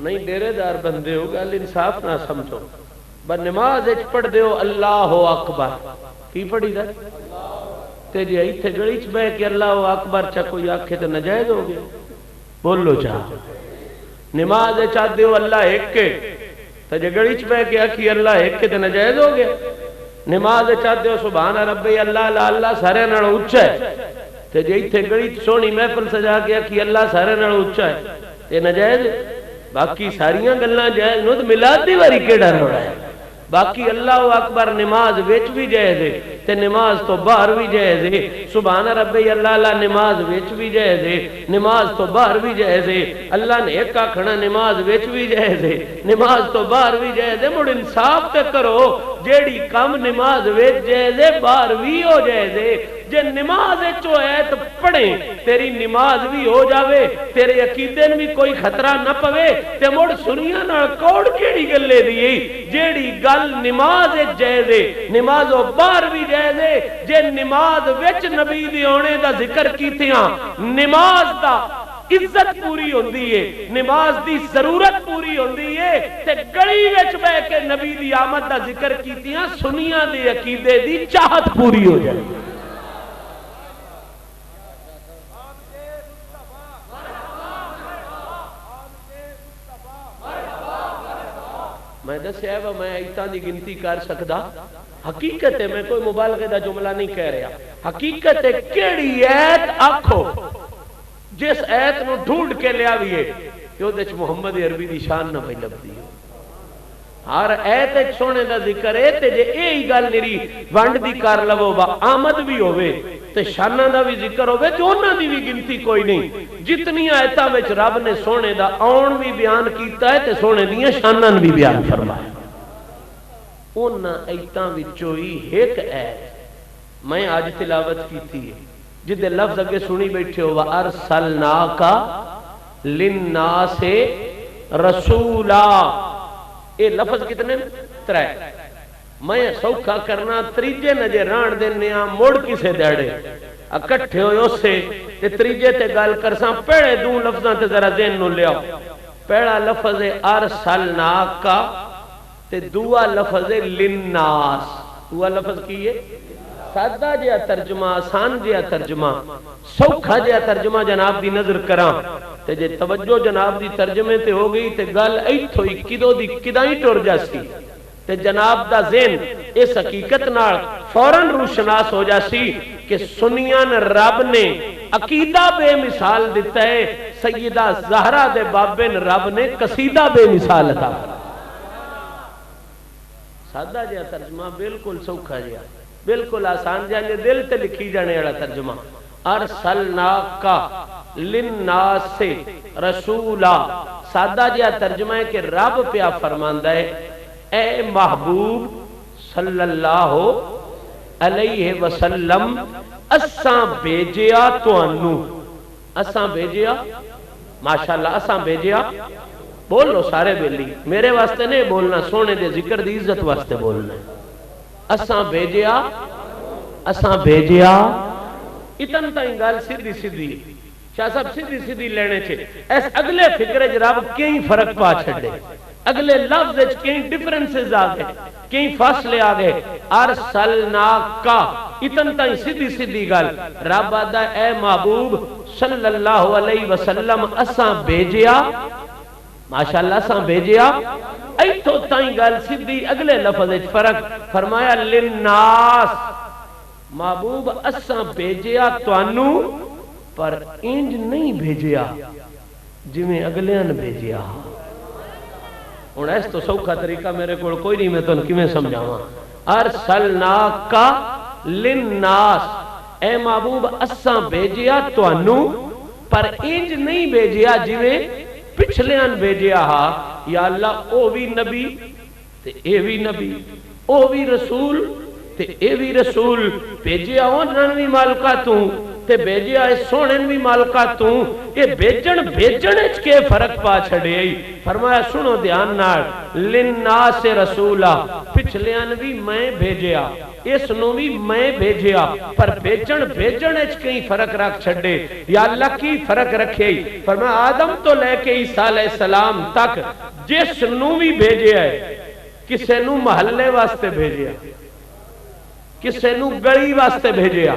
[SPEAKER 2] نہیں ڈیرے دار بندے ہو گل انصاف نہ سمجھو ب نماز پڑھ دیو اللہ اکبر کی پڑھی دا تے جے ایتھے گلی چ بیٹھ کے اللہ اکبر چا کوئی آکھے تے ناجائز ہو گیا بولو چا نماز چا دیو اللہ ایک کے تے جے گلی چ بیٹھ کے آکھی اللہ ایک کے تے ناجائز ہو گیا نماز چا دیو سبحان ربی اللہ لا اللہ سارے نال اونچا ہے تے جے ایتھے گلی چ سونی محفل سجا کے آکھی اللہ سارے نال اونچا ہے تے ناجائز باقی ساریاں گلاں جائز نو تے میلاد دی واری کیڑا روڑا ہے باقی اللہ اکبر نماز وچ بھی جائز ہے تے نماز تو باہر بھی جائز ہے سبحان ربی اللہ لا نماز وچ بھی جائز ہے نماز تو باہر بھی جائز ہے اللہ نے ایک آکھنا نماز وچ بھی جائز ہے نماز تو باہر بھی جائز ہے مڑ انصاف تے کرو جیڑی کم نماز وچ جائز ہے باہر بھی ہو جائز ہے جے نماز چو ایت پڑھیں تیری نماز بھی ہو جاوے تیرے عقیدے بھی کوئی خطرہ نہ پوے تے مڑ سنیاں نال کوڑ کیڑی گلے دی جیڑی گل نماز جائز ہے نماز و باہر بھی جائز ہے جے نماز وچ نبی دی اونے دا ذکر کیتیاں نماز دا عزت پوری ہوندی ہے نماز دی ضرورت پوری ہوندی ہے تے گلی وچ بیٹھ کے نبی دی آمد دا ذکر کیتیاں سنیاں دے عقیدے دی چاہت پوری ہو جائے میں دسیا وا میں ایتاں دی گنتی کر سکدا حقیقت ہے میں کوئی مبالغے دا جملہ نہیں کہہ رہا حقیقت ہے کیڑی ایت آکھو جس ایت نو ڈھونڈ کے لیا ویے کہ اودے وچ محمد عربی دی شان نہ پئی لبدی ہر ایت وچ سونے دا ذکر ہے تے جے ایہی گل نری ونڈ دی کر لو با آمد بھی ہوے تے شاناں دا بھی ذکر ہوے تے انہاں دی بھی گنتی کوئی نہیں جتنی آیتاں وچ رب نے سونے دا آن بھی بیان کیتا ہے تے سونے دیاں شاناں بھی بیان فرمایا انہاں آیتاں وچوں ہی ایک ایت میں آج تلاوت کیتی ہے جدے لفظ اگے سنی بیٹھے ہو وَأَرْسَلْنَاكَ لِلنَّاسِ رَسُولًا اے لفظ کتنے ترے میں سوکھا کرنا تریجے نجے ران دینیا موڑ کسے دیڑے اکٹھے ہوئے اسے تے تریجے تے گال کرساں پہلے دوں لفظاں تے ذرا ذہن نو لیا پہلا لفظ ہے ارسلناکا تے دعا لفظ ہے للناس دعا لفظ کی ہے سادہ جیا ترجمہ آسان جیا ترجمہ سوکھا جیا ترجمہ جناب دی نظر کرام تے جے توجہ جناب دی ترجمے تے ہو گئی تے گل ایتھو ہی کدو دی کدائی ٹر جاسی تے جناب دا ذہن اس حقیقت نال فوراً روشناس ہو جاسی کہ سنیاں رب نے عقیدہ بے مثال دیتا ہے، سیدہ زہرا دے بابن رب نے قصیدہ بے مثال عطا فرمایا۔ سادہ جہا ترجمہ بالکل سوکھا جہا، بالکل آسان جہا، یہ دل تے لکھی جانے والا ترجمہ۔ ارسلناک للناس رسولا، سادہ جہا ترجمہ ہے کہ رب پیا فرماندا ہے اے محبوب صلی اللہ علیہ وسلم اساں بھیجیا تانوں، اساں بھیجیا، ماشاءاللہ اساں بھیجیا، بول لو سارے بیلی، میرے واسطے نہیں بولنا، سونے دے ذکر دی عزت واسطے بولنا، اساں بھیجیا، اساں بھیجیا، اتن تائیں گل سیدھی سیدھی شاہ صاحب سیدھی سیدھی لینے چھے، ایس اگلے فکرے جراب کئی فرق پا چھڑے، اگلے لفظ کئی ڈیفرنسز آگئے، کئی فاصلے آگئے، ارسلناکا اتن تائیں سیدھی سیدھی گل، رب آدھا اے محبوب صلی اللہ علیہ وسلم اساں بھیجیا، ماشاءاللہ اساں بھیجیا، ایتھو تائیں گل سیدھی اگلے لفظ فرق، فرمایا للناس، محبوب اساں بھیجیا توانوں پر انج نہیں بھیجیا جویں اگلیاں نے بھیجیا۔ ہن اس تو سوکھا طریقہ میرے کول کوئی نہیں، میں تانوں کیویں سمجھاواں۔ ارسلناک للناس، اے محبوب اساں بھیجیا توانوں پر انج نہیں بھیجیا جویں پچھلیاں نے بھیجیا ہا۔ یا اللہ او بھی نبی تے اے بھی نبی، او بھی رسول تے اے بھی رسول، بھیجیا انہاں بھی مالکا تو تے بھیجیا اس سونے بھی مالکا تو، یہ بھیجن اچ کے فرق پا چھڑے۔ فرمایا سنو دھیان نال، للناس رسولا، پچھلیاں بھی میں بھیجیا، اس نو بھی میں بھیجیا، پر بھیجن اچ کئی فرق رکھ چھڑے۔ یا اللہ کی فرق رکھے؟ فرمایا آدم تو لے کے عیسیٰ علیہ السلام تک جس نو بھی بھیجیا ہے، کسے نو محلے واسطے بھیجیا، کسے نو گلی واسطے بھیجیا،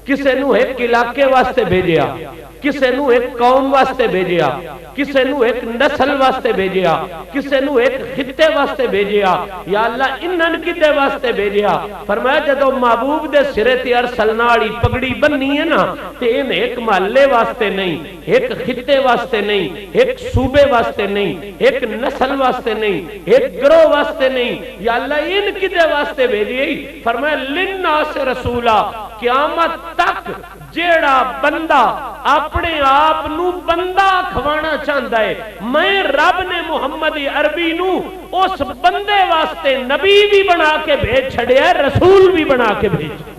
[SPEAKER 2] کسے نو ایک علاقے واسطے بھیجیا، کسے نو ایک قوم واسطے بھیجیا، کسے نو ایک نسل واسطے بھیجیا، کسے نو ایک خطے واسطے بھیجیا۔ یا اللہ انہن کدے واسطے بھیجیا؟ فرمایا جدو محبوب دے سرے تے ارسلنا والی پگڑی بننی ہے نا، تے ان ایک محلے واسطے نہیں، ایک خطے واسطے نہیں، ایک صوبے واسطے نہیں، ایک نسل واسطے نہیں، ایک گروہ واسطے نہیں۔ یا اللہ ان کدے واسطے بھیجی؟ فرمایا للناس رسولا، قیامت تک جیڑا بندہ اپنے آپ نو بندہ کھوانا چاہتا ہے، میں رب نے محمد عربی نو اس بندے واسطے نبی بھی بنا کے بھیج چھڑیا ہے، رسول بھی بنا کے بھیج۔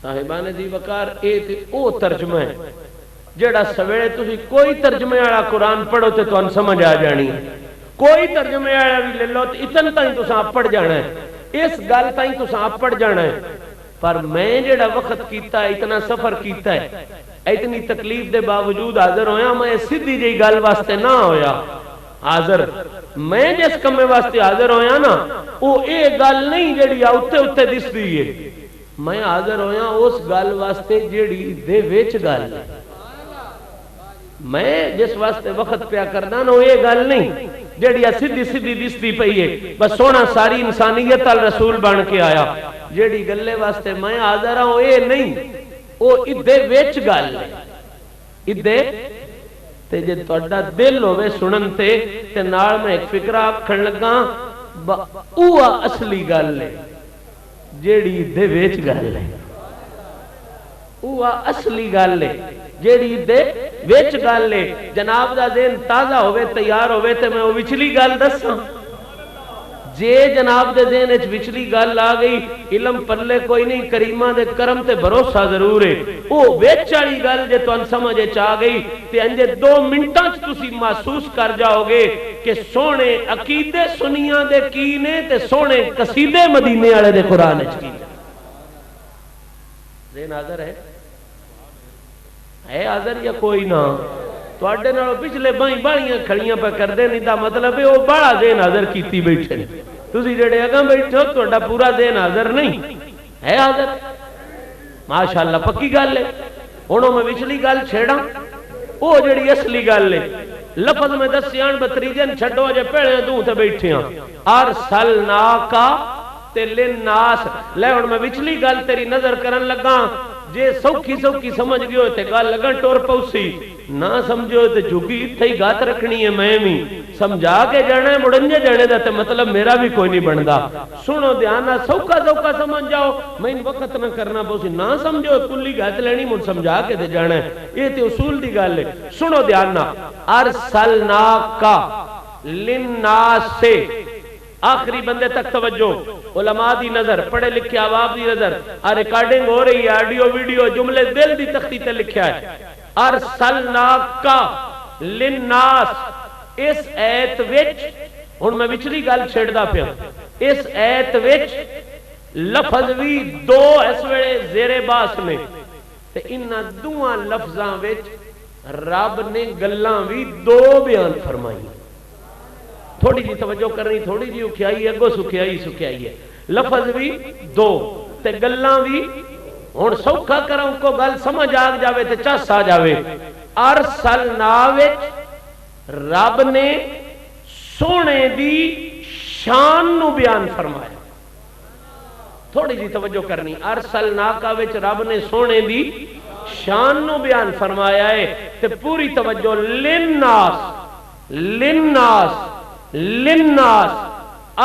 [SPEAKER 2] صاحبان دی وقار اے تے او ترجمہ ہے جیڑا سویرے تسی کوئی ترجمے والا قرآن پڑھو تے تو ان سمجھ آ جانی ہے، کوئی ترجمے والا بھی لے لو تے اتن تائیں تو ساں پڑھ جانا ہے، اس گل تائیں تو ساں پڑھ جانا ہے۔ پر میں جیڑا وقت کیتا ہے، اتنا سفر کیتا ہے، اتنی تکلیف دے باوجود حاضر ہویا، میں سیدھی جی گل واسطے نہ ہویا حاضر، میں جس کمے واسطے حاضر ہویا نا وہ اے گل نہیں جیڑی اتے اتے دس دی ہے، میں حاضر ہویا اس گل واسطے جیڑی دے ویچ گل ہے۔ میں جس واسطے وقت پیا کرنا نا وہ یہ گل نہیں جیڑی سیدھی سیدھی دستی پئی ہے، بس سونا ساری انسانیت ال رسول بن کے آیا، جیڑی گلے واسطے میں حاضر ہوں یہ نہیں، وہ ادھے ویچ گل ہے، ادھے تے جے تہاڈا دل ہوے سنن تے نال میں ایک فکرہ آکھن لگا، اوہ اصلی گل ہے جیڑی دے ویچ گل ہے، اوہ اصلی گل ہے جیڑی دے ویچ گل ہے۔ جناب دا ذہن تازہ ہوئے تیار ہوئے تے میں وہ وچلی گل دساں، جے جناب دے ذہن اچ وچلی گل آ گئی، علم پلے کوئی نہیں، کریمہ دے کرم تے بھروسہ ضرور ہے، او ویچ والی گل جے تو ان سمجھ اچ آ گئی تے انجے 2 منٹاں چ تسی محسوس کر جاؤ گے کہ سونے عقیدے سنیاں دے کی نے تے سونے قصیدے مدینے والے دے قرآن اچ کی۔ ذہن حاضر ہے حاضر یا کوئی نہ؟ تواڈے نالوں پچھلے باہیاں کھڑیاں پہ کردے نہیں، دا مطلب ہے وہ بڑا ذہن حاضر کیتی بیٹھے، تسی جڑے اگاں بیٹھے ہو تہاڈا پورا ذہن حاضر نہیں ہے، حاضر ماشاءاللہ پکی گل ہے. ہوں میں پچھلی گل چھیڑا وہ جڑی اصلی گل ہے لفظ میں دسیاں بتریجن چھڈو جے پہلے تو تے بیٹھے ہاں ارسلناکا تے للناس. لے ہن میں پچھلی گل تیری نظر کرن لگا جے سوکھی سوکھی سمجھ گئے تے گل لگن ٹور پوسی نہ سمجھو تے جھگی اتھے ہی گات رکھنی ہے. میں بھی سمجھا کے جانا ہے مڑنجے جانے دا تے مطلب میرا بھی کوئی نہیں بندا. سنو دھیانا سوکھا سوکھا سمجھ جاؤ میں وقت نہ کرنا پوسی نہ سمجھو کلی گات لینی مجھ سمجھا کے تے جانا ہے. یہ تے اصول دی گل ہے. سنو دھیانا ارسلناکا للناس سے آخری بندے تک توجہ. علماء دی نظر پڑھے لکھے عوام دی نظر ریکارڈنگ ہو رہی ہے آڈیو ویڈیو جملے دل دی تختی تے لکھا ہے ارسلناکا للناس. اس ایت وچ ہن میں وچلی گل چھڑدا پیا اس ایت وچ لفظ بھی دو اس ویلے زیر باس نے تے انہاں دوواں لفظاں وچ رب نے گلاں بھی دو بیان فرمائی. تھوڑی جی توجہ کرنی تھوڑی جی اکھیائی اگو سکھیائی ہے. لفظ بھی دو تے گلاں بھی ہن سوکھا کراں کو گل سمجھ آ جاوے تے چس آ جاوے. ارسلنا وچ رب نے سونے دی شان نو بیان فرمایا. تھوڑی جی توجہ کرنی ارسلنا کا وچ رب نے سونے دی شان نو بیان فرمایا ہے تے پوری توجہ للناس للناس للناس.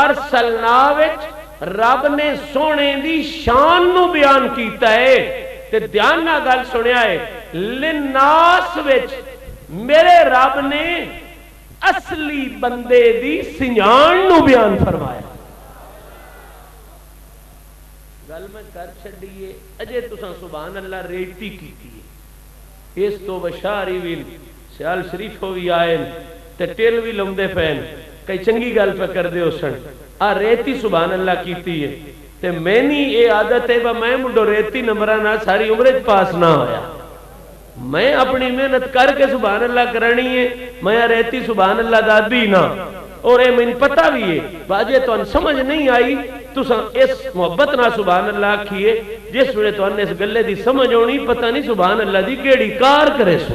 [SPEAKER 2] ارسلنا وچ رب نے سونے دی شان نو بیان کیتا ہے تے دھیان نال گل سنیا ہے. للناس وچ میرے رب نے اصلی بندے دی سنجان نو بیان فرمایا. گل میں کر چھڈیے اجے تساں سبحان اللہ ریتی کیتی ہے. اس تو بشاری وی سیال شریف ہوئی آئے تے ٹیل بھی لمدے پین کئی چنگی گل پہ کر دے سن آ ریتی سبحان اللہ کیتی ہے تے میں نہیں اے عادت ہے میں مڈو ریتی نمبرہ نہ ساری عمرت پاس نہ ہویا. میں اپنی محنت کر کے سبحان اللہ کرانی ہے میں ریتی سبحان اللہ دادی نہ اور اے میں پتہ بھی ہے باجے تو ان سمجھ نہیں آئی تو اس محبت نہ سبحان اللہ کیے جس ویلے تو ان اس گلے دی سمجھ ہونی پتہ نہیں سبحان اللہ دی کیڑی کار کرے سو.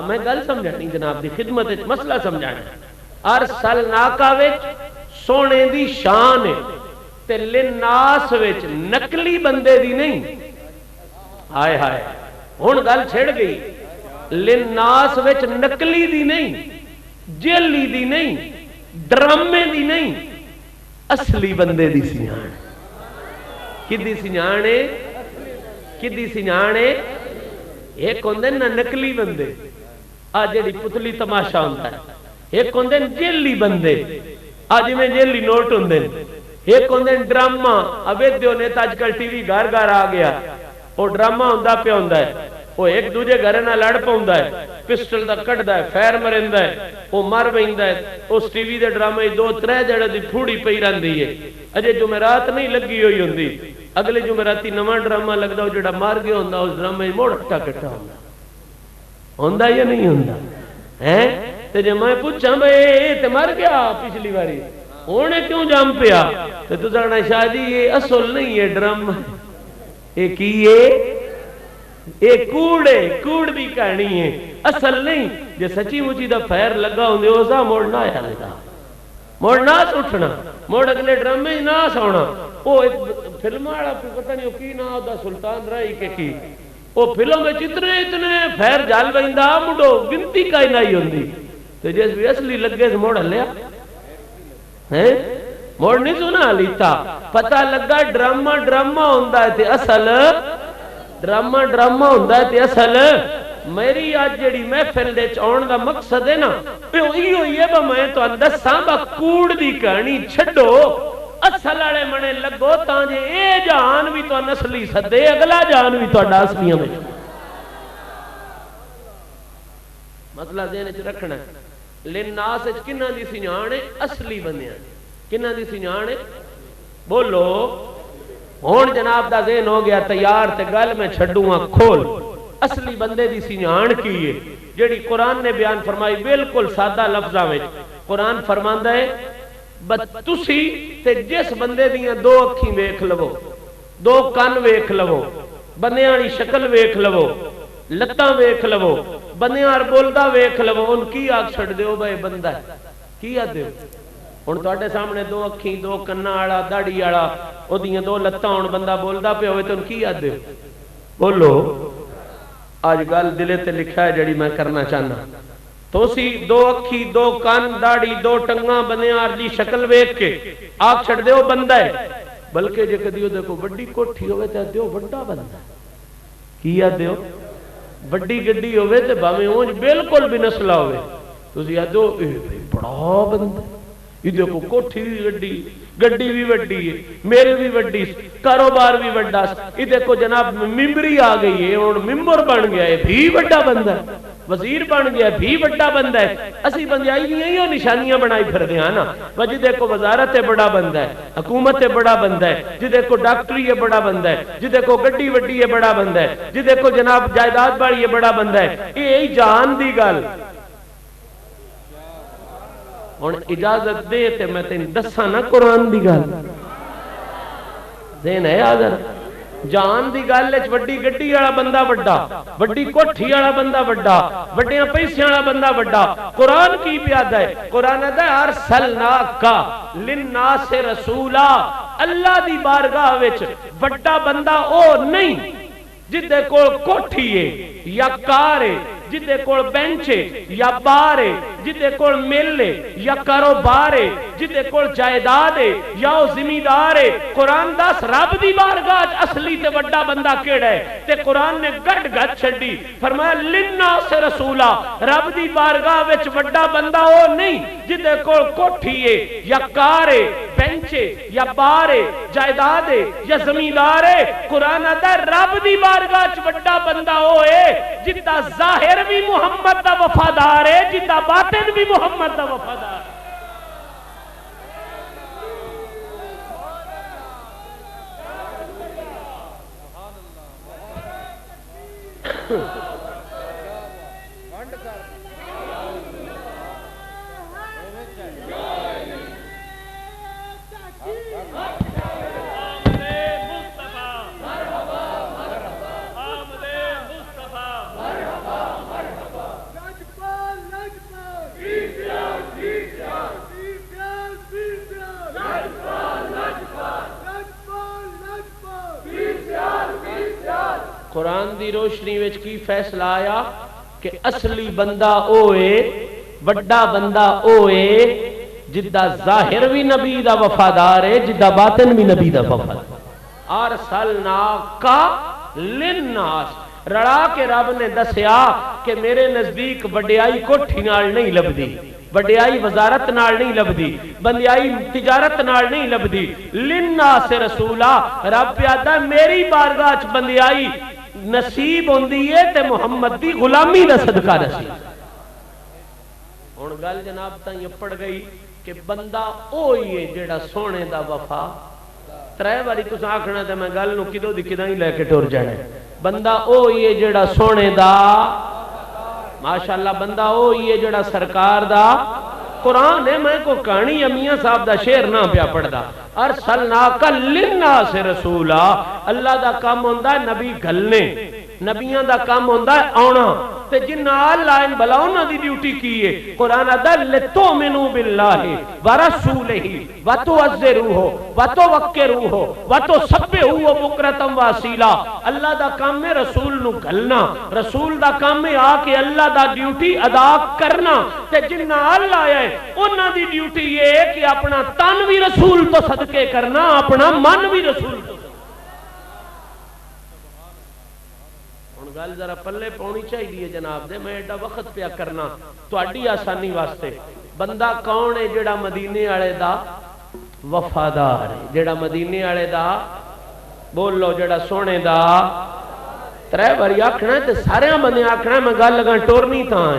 [SPEAKER 2] میں گل سمجھانی جناب دی خدمت مسئلہ سمجھانا. ارسلناکا وچ سونے دی شان ہے تے للناس وچ نقلی بندے دی نہیں. ہائے ہائے ہن گل چھڑ گئی. للناس وچ نقلی دی نہیں جیلی دی نہیں ڈرامے دی نہیں اصلی بندے دی سنجان. کدی سنجان ہے کدی سنجان ہے. ایک ہوندے نا نقلی بندے آ جڑی پتلی تماشا ہوندا ہے. ایک ہوندے جیلی بندے آ جویں جیلی نوٹ ہوندے. ایک ہوندے ڈرامہ اویدیو نے اج کل ٹی وی گھر گھر آ گیا او ڈرامہ ہوندا پیا ہوندا ہے. او ایک دوجے گھر نال لڑ پوندا ہے پسٹل دا کڈدا ہے فیر مریندا ہے او مر ویندا ہے. اس ٹی وی دے ڈرامے دو ترے جڑے دی پھوڑی پئی رہندی ہے. اجے جمعرات نہیں لگی ہوئی ہوندی اگلے جمعراتی نواں ڈرامہ لگدا او جڑا مار گیا ہوندا اس ڈرامے موڑ کٹا ہوندا ہوندا یا نہیں ہوندا ہیں. تے جے میں پوچھاں بھئی تے مر گیا پچھلی واری ہن کیوں جام پیا تے تو جانا شاہ جی یہ اصل نہیں ہے ڈرامہ اے کی ہے اے کوڑ دی کہانی ہے اصل نہیں. جے سچی مچی دا فیر لگا ہوندے اوسا موڑنا آیا لگا موڑنا اٹھنا موڑ اگلے ڈرامے نہ سونا. او فلم والا پتہ نہیں کی نا دا سلطان رائی کے کی او فلم وچ اتنے فیر جال ویندا مڈو گنتی کائی نہیں ہوندی تے جس بھی اصلی لگے موڑ لیا ہیں موڑ نہیں سنا لیتا. پتہ لگا ڈرامہ ہوندا ہے تے اصل ڈرامہ ہوندا ہے تے اصل. میری آج جڑی محفل دے آن دا مقصد ہے نا ایو ہی ہے میں تانوں دساں با کوڑ دی کہانی چھڈو اصل والے منے لگو تاں جے اے جہان بھی تو اصلی سدے اگلا جہان بھی تہاڈا اصلیاں وچ. مسئلہ ذہن وچ رکھنا للناس وچ کناں دی سنجان ہے اصلی بندیاں کناں دی سنجان ہے بولو. ہن جناب دا ذہن ہو گیا تیار تے گل میں چھڈوں کھول. اصلی بندے دی سنجان کی ہے جڑی قرآن نے بیان فرمائی بالکل سادہ لفظاں وچ. قرآن فرماندا ہے بس تسی تے جس بندے دیاں دو اکھیں ویکھ لو دو کن ویکھ لو بندیاں دی شکل ویکھ لو لتاں ویکھ لو بندیاں بولدا ویکھ لو ان کی آکھ چھڑ دیو بھائی بندہ ہے کی آ دیو ہن تواڈے سامنے دو اکھیں دو کناں والا داڑھی والا اودیاں دو لتاں ہن بندہ بولدا پیا ہوئے تے ان کی آ دیو بولو آج گل دلے تے لکھا ہے جڑی میں کرنا چاہنا تو سی دو اکھی دو کان داڑھی دو ٹنگاں بندیاں دی شکل ویکھ کے آکھ چھڑ دیو بندہ ہے بلکہ جے کدی اودے کو بڑی کوٹھی ہوے تے دیو بڑا بندہ کی آ دیو بڑی گڈی ہوے تے بھاویں اونج بالکل بھی نسلا ہوے تسی آ دیو اے بڑا بندہ یہ دیکھو کوٹھی بھی گڈی بھی وڈی ہے میرے بھی وڈی کاروبار بھی وڈا یہ دیکھو جناب ممبری آ گئی ہے اور ممبر بن گیا ہے بھی وڈا بندہ ہے وزیر بن گیا ہے بھی وڈا بندہ ہے اسی بندیائی نہیں ہیں نشانیاں بنائی پھر دے نا جی دیکھو وزارت ہے بڑا بندہ ہے حکومت ہے بڑا بندہ ہے جی دیکھو ڈاکٹری ہے بڑا بندہ ہے جی دیکھو گڈی وڈی ہے بڑا بندہ ہے جی دیکھو جناب جائیداد بڑی ہے بڑا بندہ ہے یہ جان دی گل اور اجازت دے تے میں تین دسا نا قرآن دی گل دین ہے آدھر جان دی گل وڈی گڈی والا بندہ وڈا وڈی کوٹھی والا بندہ وڈا وڈیاں پیسے والا بندہ وڈا قرآن کی پیادا ہے قرآن ہے ارسلناکا للناس رسولا اللہ دی بارگاہ وچ وڈا بندہ او نہیں جدے کول کوٹھی ہے یا کار ہے جدے کول بینچ ہے یا بار ہے جدے کول مل ہے یا کاروبار ہے جدے کول جائیداد ہے یا او زمیندار ہے قرآن دس رب دی بارگاہ اصلی تے بڑا بندہ کیڑا ہے تے قرآن نے گڈ گڈ چھڈی فرمایا للناس رسولا رب دی بارگاہ وچ بڑا بندہ او نہیں جدے کول کوٹھی ہے یا کار ہے بینچ ہے یا بار ہے جائیداد ہے یا زمیندار ہے قرآن دا رب دی بارگاہ وچ بڑا بندہ او ہے جدا ظاہر بھی محمد دا وفادار ہے جدا باطن بھی محمد دا وفادار ہے قرآن دی روشنی وچ کی فیصلہ آیا کہ اصلی بندہ اوے وڈا بندہ اوے جدہ ظاہر بھی نبی دا وفادار ہے جدہ باطن بھی نبی دا وفادار ارسلناکا للناس رڑا کے رب نے دسیا کہ میرے نزدیک وڈیائی کوٹھی نال نہیں لبدی وڈیائی وزارت نال نہیں لبدی بندیائی تجارت نال نہیں لبدی للناس رسولا رب پیادا میری بارگاہ چ بندیائی نصیب ہوندی ہے تے محمد دی غلامی دا صدقہ نصیب ہن گل جناب تاں یہ پڑ گئی کہ بندہ اوہی ہے جیڑا سونے دا وفا ترے واری تساں آکھنا تے میں گل نو کدوں دی کداں ہی لے کے ٹر جانا بندہ اوہی ہے جیڑا سونے دا ماشاءاللہ بندہ اوہی ہے جیڑا سرکار دا قرآن ہے میں کو کہانی میاں صاحب دا شعر نہ پیا پڑھدا ارسلناک للناس رسولا اللہ دا کام ہوندا ہے نبی گھلنے نبیاں دا کام ہوندا ہے آنا تے جنہ اللہ ان بلا انہاں دی ڈیوٹی کی ہے قرآن دا لتؤمنوا باللہ ورسولہ وتعزروہ وتوقروہ وتسبحوہ بکرۃ واصیلا اللہ دا کام ہے رسول نو گھلنا رسول دا کام ہے آ کے اللہ دا ڈیوٹی ادا کرنا تے جنہ اللہ ہے انہاں دی ڈیوٹی یہ ہے کہ اپنا تن بھی رسول تو صدقے کرنا اپنا من بھی رسول تو گل ذرا پلے پاؤنی چاہیے جناب دے میں ایڈا وقت پیا کرنا تہاڈی آسانی واسطے بندہ کون ہے جڑا مدینے والے دا وفادار ہے جڑا مدینے والے دا بول لو جڑا سونے دا ترے باری آکھنا تے سارے بندے آکھنا میں گل لگا ٹورنی تاں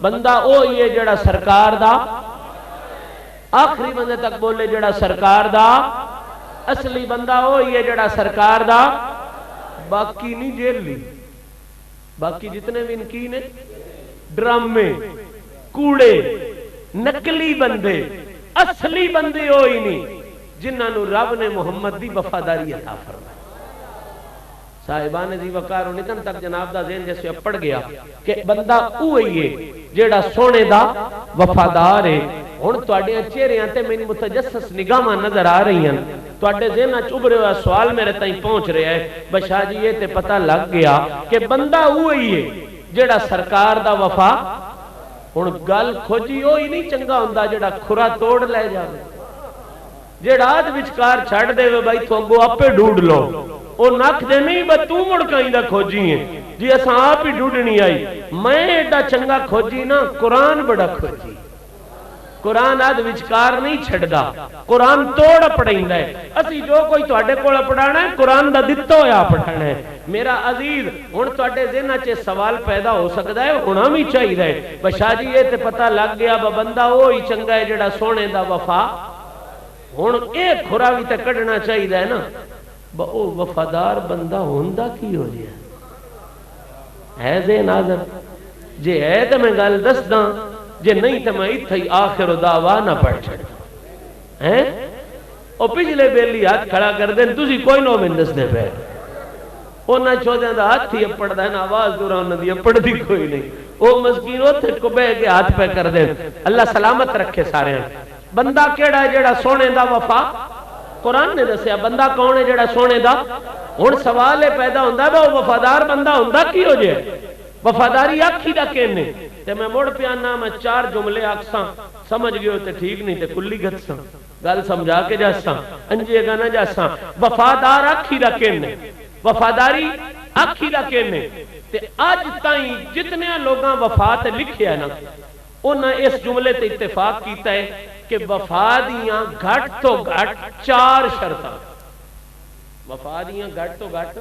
[SPEAKER 2] بندہ اوہی ہے جڑا سرکار دا آخری بندے تک بولے جڑا سرکار دا اصلی بندہ اوہی ہے جڑا سرکار دا باقی نہیں جیل لی باقی جتنے بھی انکی نے ڈرامے کوڑے نکلی بندے اصلی بندے ہوئی نہیں جنہاں نو رب نے محمد دی وفاداری عطا فرمائی صاحبان دی وقار نکن تک جناب دا ذہن جیسے پڑ گیا کہ بندہ اوہی ہے جیڑا سونے دا وفادار ہے. ہن تواڈے چہریاں تے مینوں متجسس نگاہاں نظر آ رہی ہیں, تواڈے ذہن وچ ابھرے ہوا سوال میرے تائیں پہنچ رہا ہے. بشاہ جی یہ تے پتہ لگ گیا کہ بندہ اوہی ہے جیڑا سرکار دا وفا. ہن گل کھوجی ہوئی نہیں چنگا ہوندا جیڑا کھرا توڑ لے جاوے, جیڑا آج وچکار چھڈ دے بھائی تو اگوں آپے ڈھونڈ لو. او نکھ دے نہیں بس تو مڑ کہیں دا کھوجی ہے جی اساں آپ ہی ڈھونڈنی آئی. میں ایڈا چنگا کھوجی نا, قرآن بڑا کھوجی. قرآن آج وچکار نہیں چھڑدا, قرآن توڑ پڑھیندا ہے. اسی جو کوئی تواڈے کول پڑھانا ہے قرآن دا دتا ہویا پڑھانا ہے. میرا عزیز ہن تواڈے ذہن وچ سوال پیدا ہو سکدا ہے, ہونا بھی چاہیے ہے. بشاہ جی یہ تے پتہ لگ گیا بندہ وہی چنگا ہے جڑا سونے دا وفا. ہن اے کھرا بھی تے کڈنا چاہیے ہے نا. او وفادار بندہ ہوندا کی ہو جائے ہے ذہن آزم. جے ہے تے میں گل دسدا, جے نہیں تے میں ایتھے ہی آخر دعوانا پڑھ چھڑ ہیں. او پچھلے بیلی ہاتھ کھڑا کر دیں تسی کوئی نو میں دس دے پہ اونا چودیاں دا ہاتھ ہی اپڑ دا ہے نا, آواز دورا انہاں دی اپڑ دی کوئی نہیں. او مسکین ہوتے کو بے کے ہاتھ پہ کر دیں. اللہ سلامت رکھے سارے ہیں. بندہ کیڑا ہے جیڑا سونے دا وفا. قرآن نے دسیا بندہ کون ہے جیڑا سونے دا. ہن سوال پیدا ہوندا ہے وہ وفادار بندہ ہوندا کی ہو جائے. وفاداری آکھی دا کہنے تے میں مڑ پیانا میں 4 جملے آکساں سمجھ گئے تے ٹھیک نہیں تے کلی گھتساں گل سمجھا کے جاساں انجے گا نہ جاساں. وفادار آکھی دا کہنے, وفاداری آکھی دا کہنے تے آج تائیں جتنے لوگاں وفا تے لکھیا ہے نا انہاں اس جملے تے اتفاق کیتا ہے کہ وفا دیاں گھٹ تو گھٹ 4 شرطاں. وفا دیاں گھٹ تو گھٹ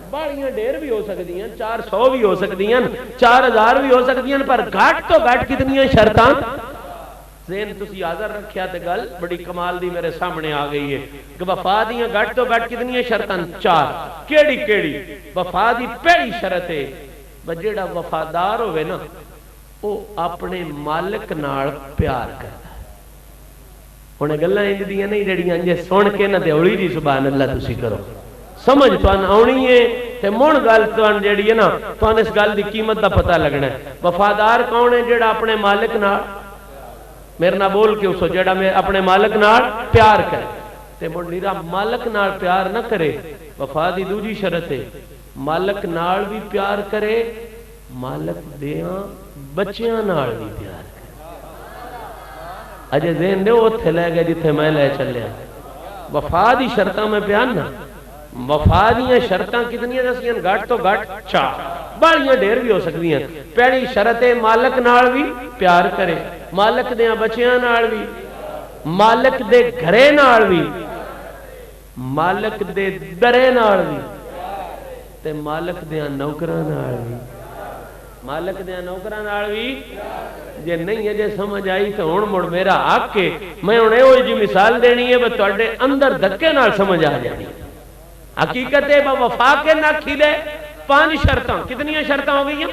[SPEAKER 2] باڑیاں ڈیر بھی ہو سکتی ہیں, 400 بھی ہو سکتی ہیں, 4000 بھی ہو سکتی ہیں, پر گھٹ تو گھٹ کتنی شرطاں. ذہن تسی حاضر رکھیا تے گل بڑی کمال دی میرے سامنے آ گئی ہے کہ وفا دیاں گھٹ تو گھٹ کتنی شرطاں 4. کیڑی کیڑی؟ وفا دی پہلی شرط ہے جیڑا وفادار ہوئے نا وہ اپنے مالک نال پیار کرتا. ہونے گلہ انج دیاں نہیں جڑیاں جے سن کے نہ تے اولی جی سبحان اللہ تسی کرو سمجھ توان آنی ہے تے مون گل توان جڑی ہے نا توان اس گل دی قیمت دا پتہ لگنا ہے. وفادار کون ہے جڑا اپنے مالک نال میرے نہ بول کے اسو جڑا میں اپنے مالک نال پیار کرے تے مون نیرا مالک نال پیار نہ کرے. وفا دی دوجی شرط ہے مالک نال بھی پیار کرے, مالک دیاں بچیاں نال بھی پیار کرے. اجے ذہن دے اوتھے لے گئے جتھے میں لے چلیا. وفا دی شرطاں میں بیان نہ, وفا دیاں شرطاں کتنی دسیاں گھٹ تو گھٹ 4, باڑیاں ڈیر بھی ہو سکتی ہیں. پہلی شرط ہے مالک نال بھی پیار کرے, مالک دیاں بچیاں نال بھی, مالک دے گھرے نال بھی, مالک دے درے نال بھی تے مالک دیاں نوکراں نال بھی. مالک دیاں نوکراں نال بھی جے نہیں ہے جے سمجھ آئی تو ہن مڑ میرا حق ہے میں ہن ایہو جی مثال دینی ہے بس تواڈے اندر دھکے نال سمجھ آ جانی. حقیقت ہے وفا کے نہ کھلے 5 شرطاں. کتنی شرطاں ہو گئیاں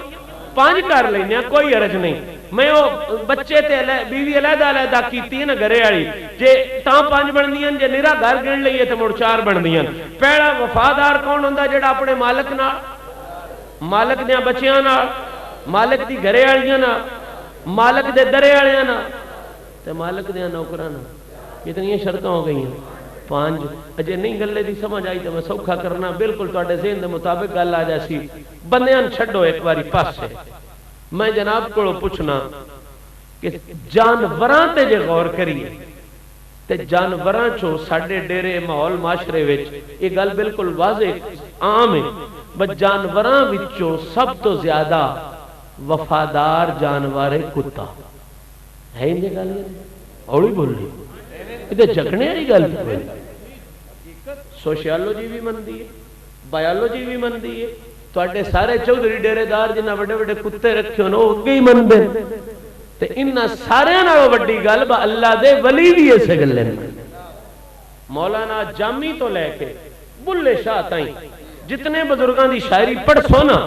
[SPEAKER 2] 5 کر لینے کوئی حرج نہیں. میں وہ بچے تے بیوی علیحدہ علیحدہ کیتی ہے نا گھرے والی جے تاں 5 بندیاں جے نیرا گھر گن لئیے تے مڑ 4 بندیاں. پہلا وفادار کون ہوندا جڑا اپنے مالک نال, مالک دیاں بچیاں نال, مالک دی گھرے والیاں نال, مالک دے درے والیاں نال تے مالک دیاں نوکراں نال. کتنی شرطاں ہو گئیاں 5. اجے نہیں گلے دی سمجھ آئی تو میں سوکھا کرنا بالکل تواڈے ذہن دے مطابق گل آ جاسی. بندیاں چھڈو ایک باری پاسے. میں جناب کو پوچھنا کہ جانوراں تے جے غور کریے تے جانوراں چوں ساڈے ڈیرے ماحول معاشرے وچ یہ گل بالکل واضح عام ہے بس جانوراں وچوں سب تو زیادہ وفادار جانور ہے کتا ہے. ان گل ہولی بولی یہ جگنے والی گل ہے. سوشیالوجی بھی مندی ہے, بایولوجی بھی مندی ہے. تواڈے سارے چودھری ڈیرے دار جنہاں وڈے وڈے کتے رکھے ہون او اگے ہی مندے تے انہاں سارے نالوں وڈی گل با اللہ دے ولی بھی اس گلے نے. مولانا جامی تو لے کے بلے شاہ تائیں جتنے بزرگاں دی شاعری پڑھ سونا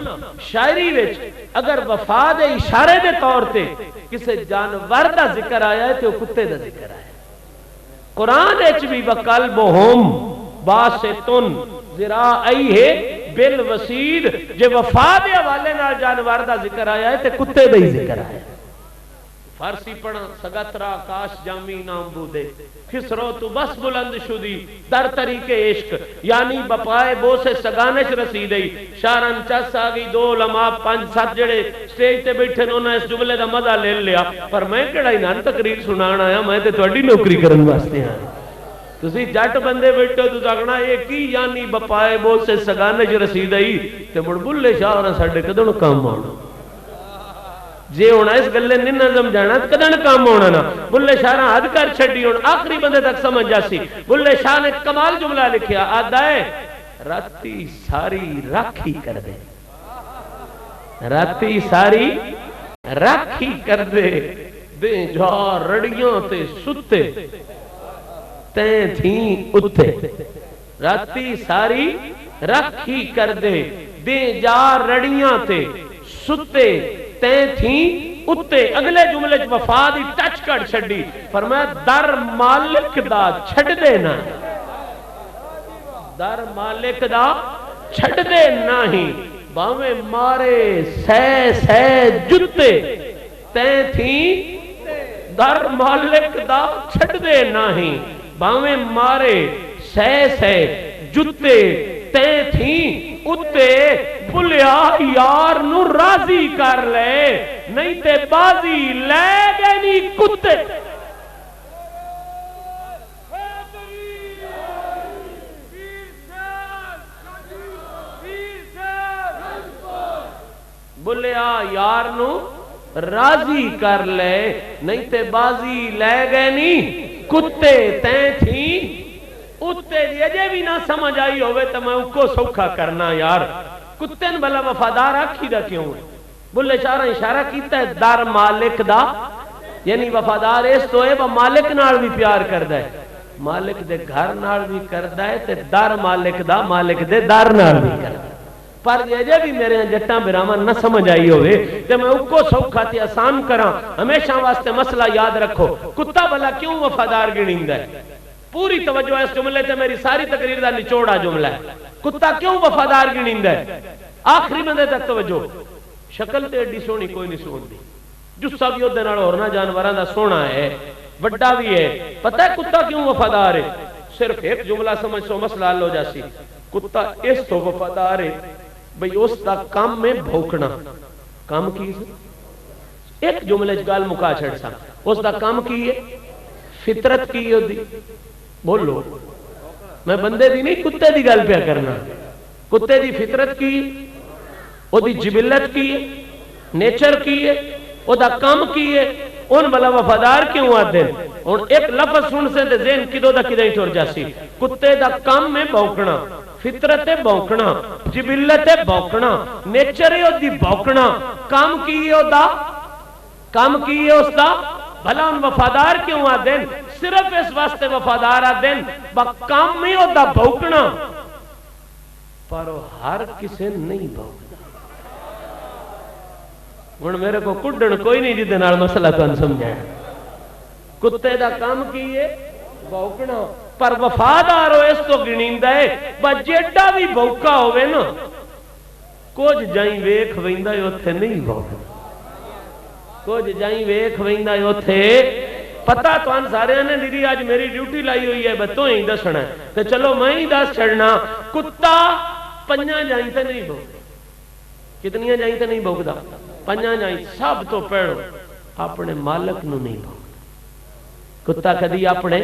[SPEAKER 2] شاعری وچ اگر وفا دے اشارے دے طور تے کسے جانور دا ذکر آیا ہے تے وہ کتے دا ذکر آیا ہے. قرآن اچ بھی وقلبہم باسطن ذراعیہ بل وسید جے وفا دے حوالے نال جانور دا ذکر آیا ہے تے کتے دا ہی ذکر آیا ہے. فارسی پڑھا سگترا کاش جامی نام بودے خسرو تو بس بلند شدی در طریق عشق یعنی بپائے بو سے سگانش رسیدئی شارن چس آگئی دو علماء 5-7 جڑے سٹیج تے بیٹھے انہوں نے اس جملے دا مزہ لے لیا پر میں کیڑا ہی نان تقریر سنان آیا میں تے تواڈی نوکری کرن واسطے آیا. تسی جٹ بندے بیٹھے تو تکنا اے کی یعنی بپائے بو سے سگانش رسیدئی تے مڑ بلے شاہ اور ساڈے کدوں کام آنا جے ہونا اس گلے نہیں نظم جانا کدن کام ہونا نا. بلے شاہ نے حد کر چھڑی ہون آخری بندے تک سمجھ جاسی. بلے شاہ نے کمال جملہ لکھیا آدھا ہے راتی ساری راکھی کر دے راتی ساری راکھی کر دے دے جا رڑیاں تے ستے تیں تھیں اتے راتی ساری راکھی کر دے دے جا رڑیاں تے ستے تے تھیں اتے. اگلے جملے وفا دی ٹچ کر چھڑی فرمایا در مالک دا چھڑ دینا در مالک دا چھڑ دینا ہی باویں مارے سہ جتے تے تھیں در مالک دا چھڑ دینا ہی باویں مارے سہ جتے تے تھیں اتے. بلیا یار نو راضی کر لے نہیں تے بازی لے گئے نہیں کتے. بلیا یار نو راضی کر لے نہیں تے بازی لے گئے نہیں کتے تے تھیں اتے. جے بھی نہ سمجھ آئی ہوئے تو میں اس کو سوکھا کرنا یار کتن بلا وفادار آکھی دا کیوں ہے. بلے شاہ نے اشارہ کیتا ہے در مالک دا یعنی وفادار اس تو ہے وہ مالک نال بھی پیار کردا ہے مالک دے گھر نال بھی کردا ہے تے در مالک دا مالک دے در نال بھی کردا ہے. پر جے بھی میرے جٹاں براہمن نہ سمجھ آئی ہوئے تے میں اس کو سوکھا تے آسان کراں. ہمیشہ واسطے مسئلہ یاد رکھو کتا بلا کیوں وفادار گنیندا ہے. پوری توجہ اس جملے تے میری ساری تقریر دا نچوڑا جملہ ہے. کتا کیوں وفادار گنیندا ہے آخری بندے تک توجہ. شکل تے ایڈی سونی کوئی نہیں سوندی جسا بھی اودے نال ہورنا جانوراں دا سونا ہے بڑا بھی ہے. پتہ ہے کتا کیوں وفادار ہے صرف ایک جملہ سمجھ سو مسئلہ حل ہو جاسی. کتا اس تو وفادار ہے بھئی اس دا کام میں بھوکنا کام کی ایک جملے گال مکا چھڑ سا اس دا کام کی ہے فطرت کی ہوتی. بولو میں بندے دی نہیں کتے دی گل پہ کرنا. کتے دی فطرت کی او دی جبلت کی ہے نیچر کی ہے او دا کام کی ہے ان بلا وفادار کیوں آتے ہیں. اور ایک لفظ سن سے دے ذہن کدو دا کدیں ٹور جاسی. کتے دا کام میں بھوکنا فطرت بھوکنا جبلت بھوکنا نیچر او دی بھوکنا کام کی ہے او دا کام کی ہے اس دا بھلا ان وفادار کیوں آتے ہیں صرف اس واسطے وفادار آتے ہیں با کام میں او دا بھوکنا پر ہر کسے نہیں بھوکنا. ہن میرے کو کڈن کوئی نہیں جدے نال مسئلہ تو سمجھایا. کتے دا کام کی ہے بھوکنا پر وفادار ہو اس تو گنیندا ہے با جیڈا بھی بھوکا ہوئے نا کچھ جائیں ویکھ ویندا ہے اوتھے نہیں بھوکنا کچھ جائیں ویکھ ویندا ہے اوتھے پتہ تو ان سارے نے دیدی آج میری ڈیوٹی لائی ہوئی ہے بتوں ہی دسنا ہے تو چلو میں ہی دس چھڑنا. کتا پنجاں جائیں تے نہیں بھوکدا. کتنیاں جائیں تے نہیں بھوکدا پنجاں جائیں. سب تو پہلو اپنے مالک نو نہیں بھوکدا. کتا کدی اپنے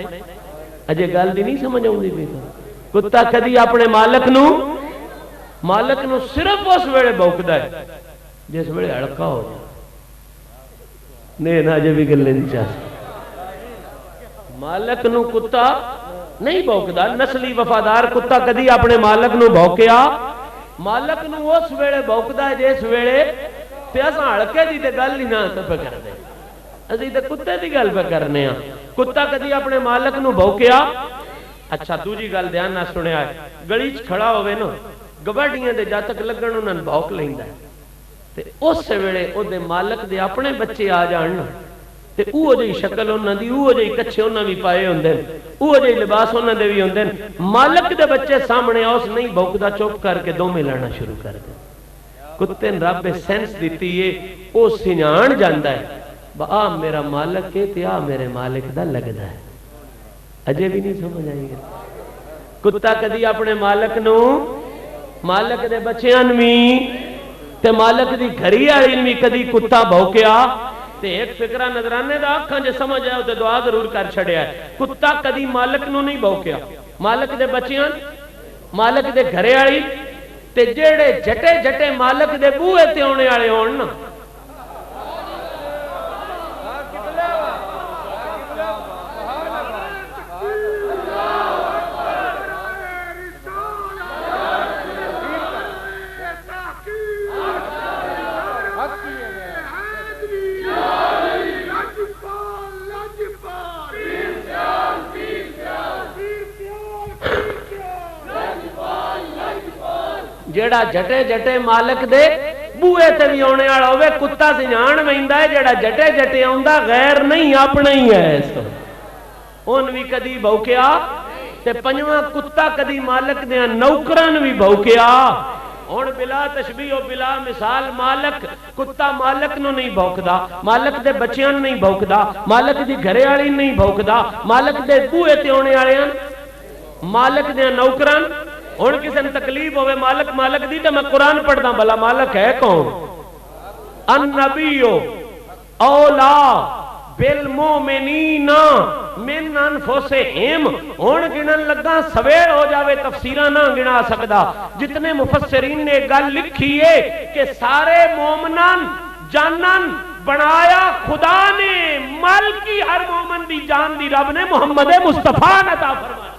[SPEAKER 2] اجے گل دی نہیں سمجھ آؤندی پئی. کتا کدی اپنے مالک نو صرف اس ویلے بھوکدا ہے جس ویلے ہڑکا ہو جائے. نہیں نہ اجے بھی گلیں نہیں چاہتے. مالک نو کتا نہیں بھوکدا. نسلی وفادار کتا کدی اپنے مالک نو بھوکیا مالک نو اس ویلے بھوکدا ہے جس ویلے تے اساں ہڑکے دی تے گل ہی نہ پہ کردے اسی تے کتے دی گل پہ کرنے ہاں. کتا کدی اپنے مالک نو بھوکیا. اچھا دوجی گل دھیان نہ سنیا ہے گلی چ کھڑا ہوئے نا گواڈیاں دے جاتک لگن انہاں بھوک لیندا ہے تے اس ویلے او دے مالک دے اپنے بچے آ جان تے اوہ جی شکل انہاں دی، اوہ جی کچھے انہاں بھی پائے ہوندے، اوہ جی لباس انہاں دے بھی ہوندے، مالک دے بچے سامنے اس نہیں بھوکدا، چپ کر کے دو ملانا شروع کر دے۔ کتے رب سینس دیتی ہے، او سنجان جاندا ہے آ میرا مالک ہے تے آ میرے مالک دا لگدا ہے۔ اجے بھی نہیں سمجھ آئی گا؟ کتا کدی اپنے مالک نو، مالک دے بچیاں بھی تے مالک دی گھری والی بھی کدی کتا بھوکیا تے ایک فکرہ نظرانے دا اکھاں جے سمجھ آئے تے دعا ضرور کر چھڑیا ہے۔ کتا کدی مالک نو نہیں بھوکیا، مالک دے بچیاں، مالک دے گھرے والی تے جیڑے جٹے جٹے مالک دے بوئے تے ہونے والے ہون نا، جیڑا جٹے جٹے مالک دے بوئے تے بھی ہونے والا ہوئے کتا سنجان ویندا ہے، جیڑا جٹے جٹے آوندا غیر نہیں اپنا ہی ہے۔ اس اون بھی کدی بھوکیا تے پنجواں کتا کدی مالک دیاں نوکران بھی بھوکیا۔ ہن بلا تشبیہ و بلا مثال مالک کتا مالک نو نہیں بھوکدا، مالک دے بچیاں نہیں بھوکدا، مالک دی گھرے والی نہیں بھوکدا، مالک دے بوئے تے ہونے والے مالک دیاں نوکران۔ ہن کسی نے تکلیف ہوئے مالک مالک دی تے میں قرآن پڑھدا بھلا مالک ہے کون؟ النبی اولا بالمومنین من انفسہم۔ ہن گنن لگا سویر ہو جاوے تفسیراں نہ گنا سکدا۔ جتنے مفسرین نے گل لکھی ہے کہ سارے مومنان جانن بنایا خدا نے، مال کی ہر مومن دی جان دی رب نے محمد مصطفیٰ نے عطا فرمایا۔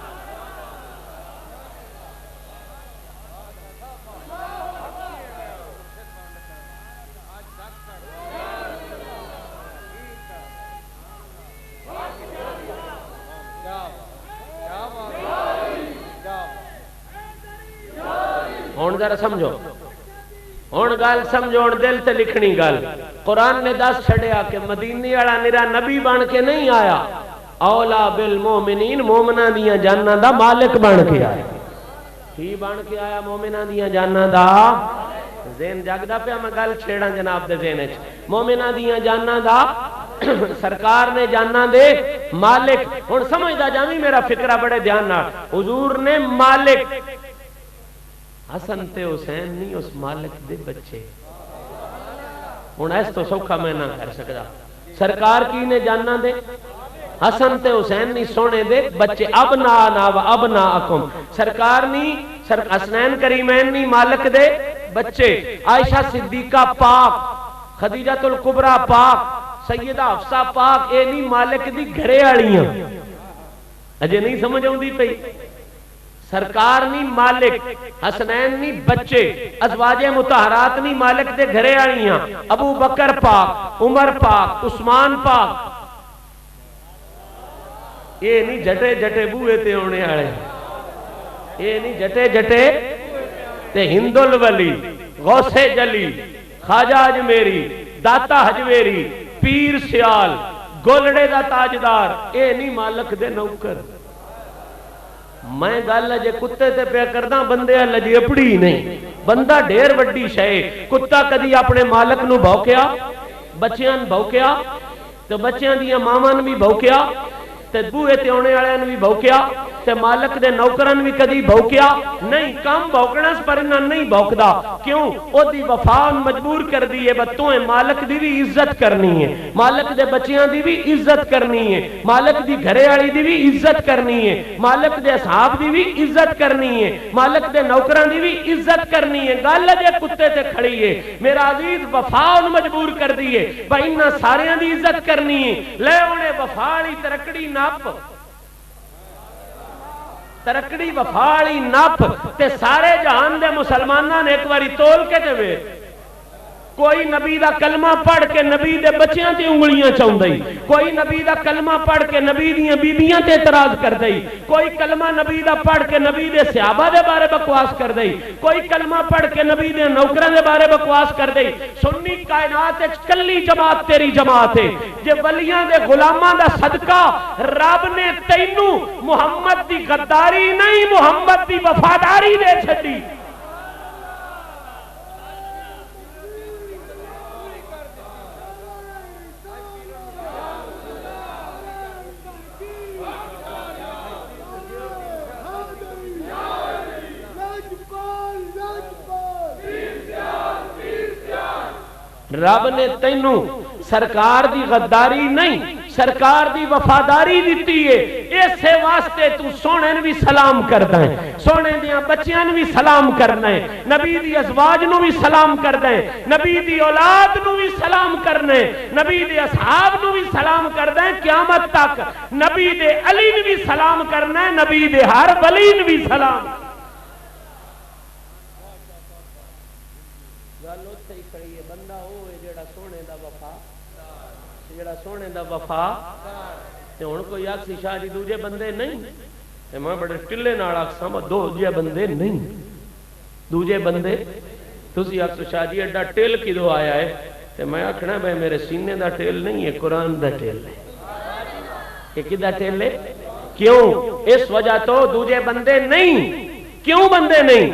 [SPEAKER 2] ہون ذرا سمجھو، ہون گل سمجھو، ہون دل تے لکھنی گل۔ قرآن نے دس چھڑیا کہ مدینی والا نرا نبی بن کے نہیں آیا، اولا بالمومنین مومناں دیاں جاناں دا مالک بن کے آیا۔ کی بن کے آیا؟ مومناں دیاں جاناں دا۔ ذہن جاگدا پیا میں گل چھیڑاں جناب دے ذہن وچ۔ مومناں دیاں جاناں دا سرکار نے جاناں دے مالک۔ ہن سمجھدا جاویں میرا فکرہ بڑے دھیان نال، حضور نے مالک حسن تے حسین نہیں، اس مالک دے بچے۔ ہن اس تو سوکھا میں نہ کر سکدا۔ سرکار کی نے جاننا دے حسن تے حسین نہیں، سونے دے بچے۔ ابنانا و ابناکم، سرکار نہیں، حسنین کریمین نہیں، مالک دے بچے۔ عائشہ صدیقہ پاک، خدیجہ الکبریٰ پاک، سیدہ حفصہ پاک، اے نہیں مالک دی گھرے والیاں۔ اجے نہیں سمجھ آؤندی پئی؟ سرکار نہیں مالک، حسنین نہیں بچے، ازواج مطہرات نہیں مالک دے گھرے آئیاں، ابو بکر پاک، عمر پاک، عثمان پاک۔ یہ نہیں جٹے جٹے بوئے تے ہونے آئے، یہ نہیں جٹے جٹے تے ہند الولی، غوث جلی، خواجہ اجمیری، داتا حجویری، پیر سیال، گولڑے دا تاجدار، یہ نہیں مالک دے نوکر۔ میں گل اجے کتے تے پیا کردا، بندے لجے اپڑی نہیں، بندہ ڈھیر وڈی شے۔ کتا کدی اپنے مالک نو بھوکیا، بچیاں بھوکیا تے بچیاں دیاں ماواں بھی بھوکیا تے بوئے تے ہونے والے بھی بھوکیا تے مالک دے نوکرن بھی کدی بھوکیا نہیں۔ کم بھوکنا پر نہیں بھوکدا، کیوں؟ او دی وفا مجبور کر دی ہے، بتوں مالک دی بھی عزت کرنی ہے، مالک دے بچیاں دی بھی عزت کرنی ہے، مالک دی گھرے والی دی بھی عزت کرنی ہے، مالک دے اصحاب دی بھی عزت کرنی ہے، مالک دے نوکراں دی بھی عزت کرنی ہے۔ گل جے کتے تے کھڑی ہے، میرا عزیز وفا مجبور کر دی ہے بھائی انہاں ساریاں دی عزت کرنی ہے۔ لے اونے وفا والی ترکڑی نپ، ترکڑی وفاڑی نپ تے سارے جہان دے مسلماناں نے ایک باری تول کے دے کوئی نبی دا کلمہ پڑھ کے نبی دے بچیاں تے انگلیاں چاہندے، کوئی نبی دا کلمہ پڑھ کے نبی دیاں بیبیاں تے اعتراض کردے، کوئی کلمہ نبی دا پڑھ کے نبی دے صحابہ دے بارے بکواس کردے، کوئی کلمہ پڑھ کے نبی دے نوکراں دے بارے بکواس کردے۔ سنی کائنات وچ کلی جماعت تیری جماعت ہے، جے ولیاں دے غلاماں دا صدقہ رب نے تینوں محمد دی غداری نہیں محمد دی وفاداری دے چھڈی۔ رب نے تینوں سرکار دی غداری نہیں سرکار دی وفاداری دیتی ہے، اسے واسطے تو سونے بھی سلام کردا ہے، سونے دیاں بچیاں بھی سلام کرنا ہے، نبی دی ازواج نو بھی سلام کرنا ہے، نبی دی اولاد نو بھی سلام کرنا ہے، نبی دے اصحاب نو بھی سلام کرنا ہے، قیامت تک نبی دے علی نو بھی سلام کرنا ہے، نبی دے ہر ولی نو بھی سلام۔ سونے دا وفا تے ہن کوئی آکسی شاہ جی دوجے بندے نہیں تے میں بڑے ٹلے نال آکساں دوجے بندے نہیں دوجے بندے تسی آکسو شاہ جی ایڈا ٹل کدو آیا ہے تے میں آکھنا بھائی میرے سینے دا ٹل نہیں ہے قرآن دا ٹل ہے کہ کدا ٹل ہے کیوں اس وجہ تو دوجے بندے نہیں کیوں بندے نہیں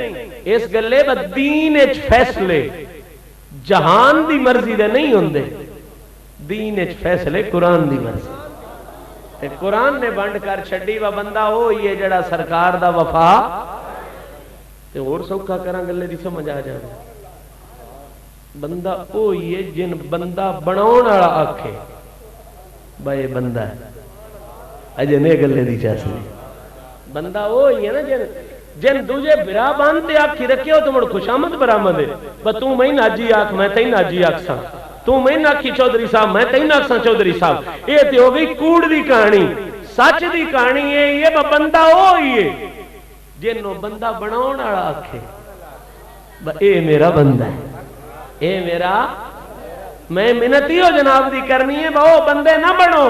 [SPEAKER 2] اس گلے با دین اچ فیصلے جہان دی مرضی دے نہیں ہوندے دین اچ فیصلے قرآن دی مرضی تے قرآن نے بنڈ کر چھڈی وا بندہ ہوئی ہے جڑا سرکار دا وفا تے اور سوکھا کراں گلے دی سمجھ آ جائے بندہ ہوئی ہے جن بندہ بناون والا آکھے بھائی بندہ ہے اجے نے گلے دی چاسنی بندہ ہوئی ہے نا جن دوجے برا باندھتے آکھی رکھے ہو تو مڑ خوشامد برآمد ہے بس تو میں ناجی آکھ میں تئی ناجی آکھساں تو میں ناکھی چودھری صاحب میں تئی ناکھساں چودھری صاحب یہ تے ہو گئی کوڑ دی کہانی سچ دی کہانی ہے یہ بندہ ہوئی ہے جنوں بندہ بناون والا آکھے اے میرا بندہ ہے اے میرا میں منتی ہو جناب دی کرنی ہے وہ بندے نہ بنو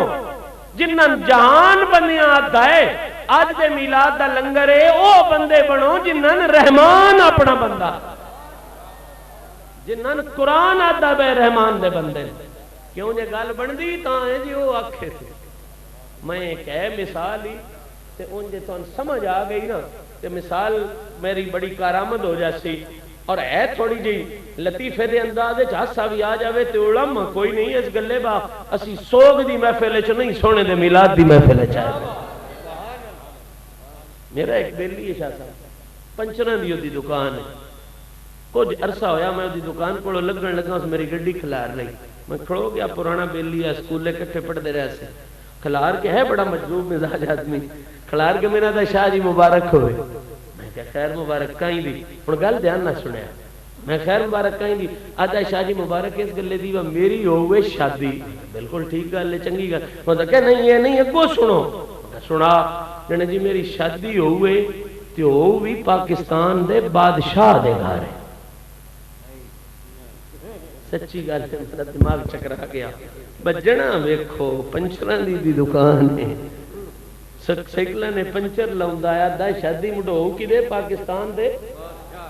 [SPEAKER 2] جنہاں جہان بنیا آتا ہے آج دے میلاد دا لنگر ہے او بندے بنو جنہاں رحمان اپنا بندہ جنہاں قرآن آتا بے رحمان دے بندے کیوں جے گل بن دی تاں ہے جی وہ آکھے تھے میں ایک ہے مثال ہی تے ان جے تو سمجھ آ گئی نا تے مثال میری بڑی کارآمد ہو جاسی اور ہے تھوڑی جی لطیفے دے اندازے ہاسا بھی آ جاوے تے علم کوئی نہیں اس گلے با اسی سوگ دی محفل چ نہیں سونے دے میلاد دی محفل چ آئے میرا ایک بیلی ہے شاہ صاحب پنچراں دی دی دکان ہے کچھ عرصہ ہویا میں دی دکان کو لگن لگا اس میری گڈی کھلار رہی میں کھڑو گیا پرانا بیلی ہے سکولے کٹھے پڑھتے رہے سے کھلار کے ہے بڑا مجذوب مزاج آدمی کھلار کے میرا دا شاہ جی مبارک ہوئے میں کہا خیر مبارک کہیں دی ہن گل دھیان نہ سنیا میں خیر مبارک کہیں دی آدھا شاہ جی مبارک اس گلے دی میری ہوئے شادی بالکل ٹھیک گل ہے چنگی گل میں کہ نہیں یہ نہیں اگو سنو سنا جنے جی میری شادی ہوئے تے او بھی پاکستان دے بادشاہ دے گھر ہے سچی گل ہے میرا دماغ چکرا گیا بجنا ویکھو پنچراں دی دکان ہے سائیکل نے پنچر لاوندا آیا دا شادی مڈو کدے پاکستان دے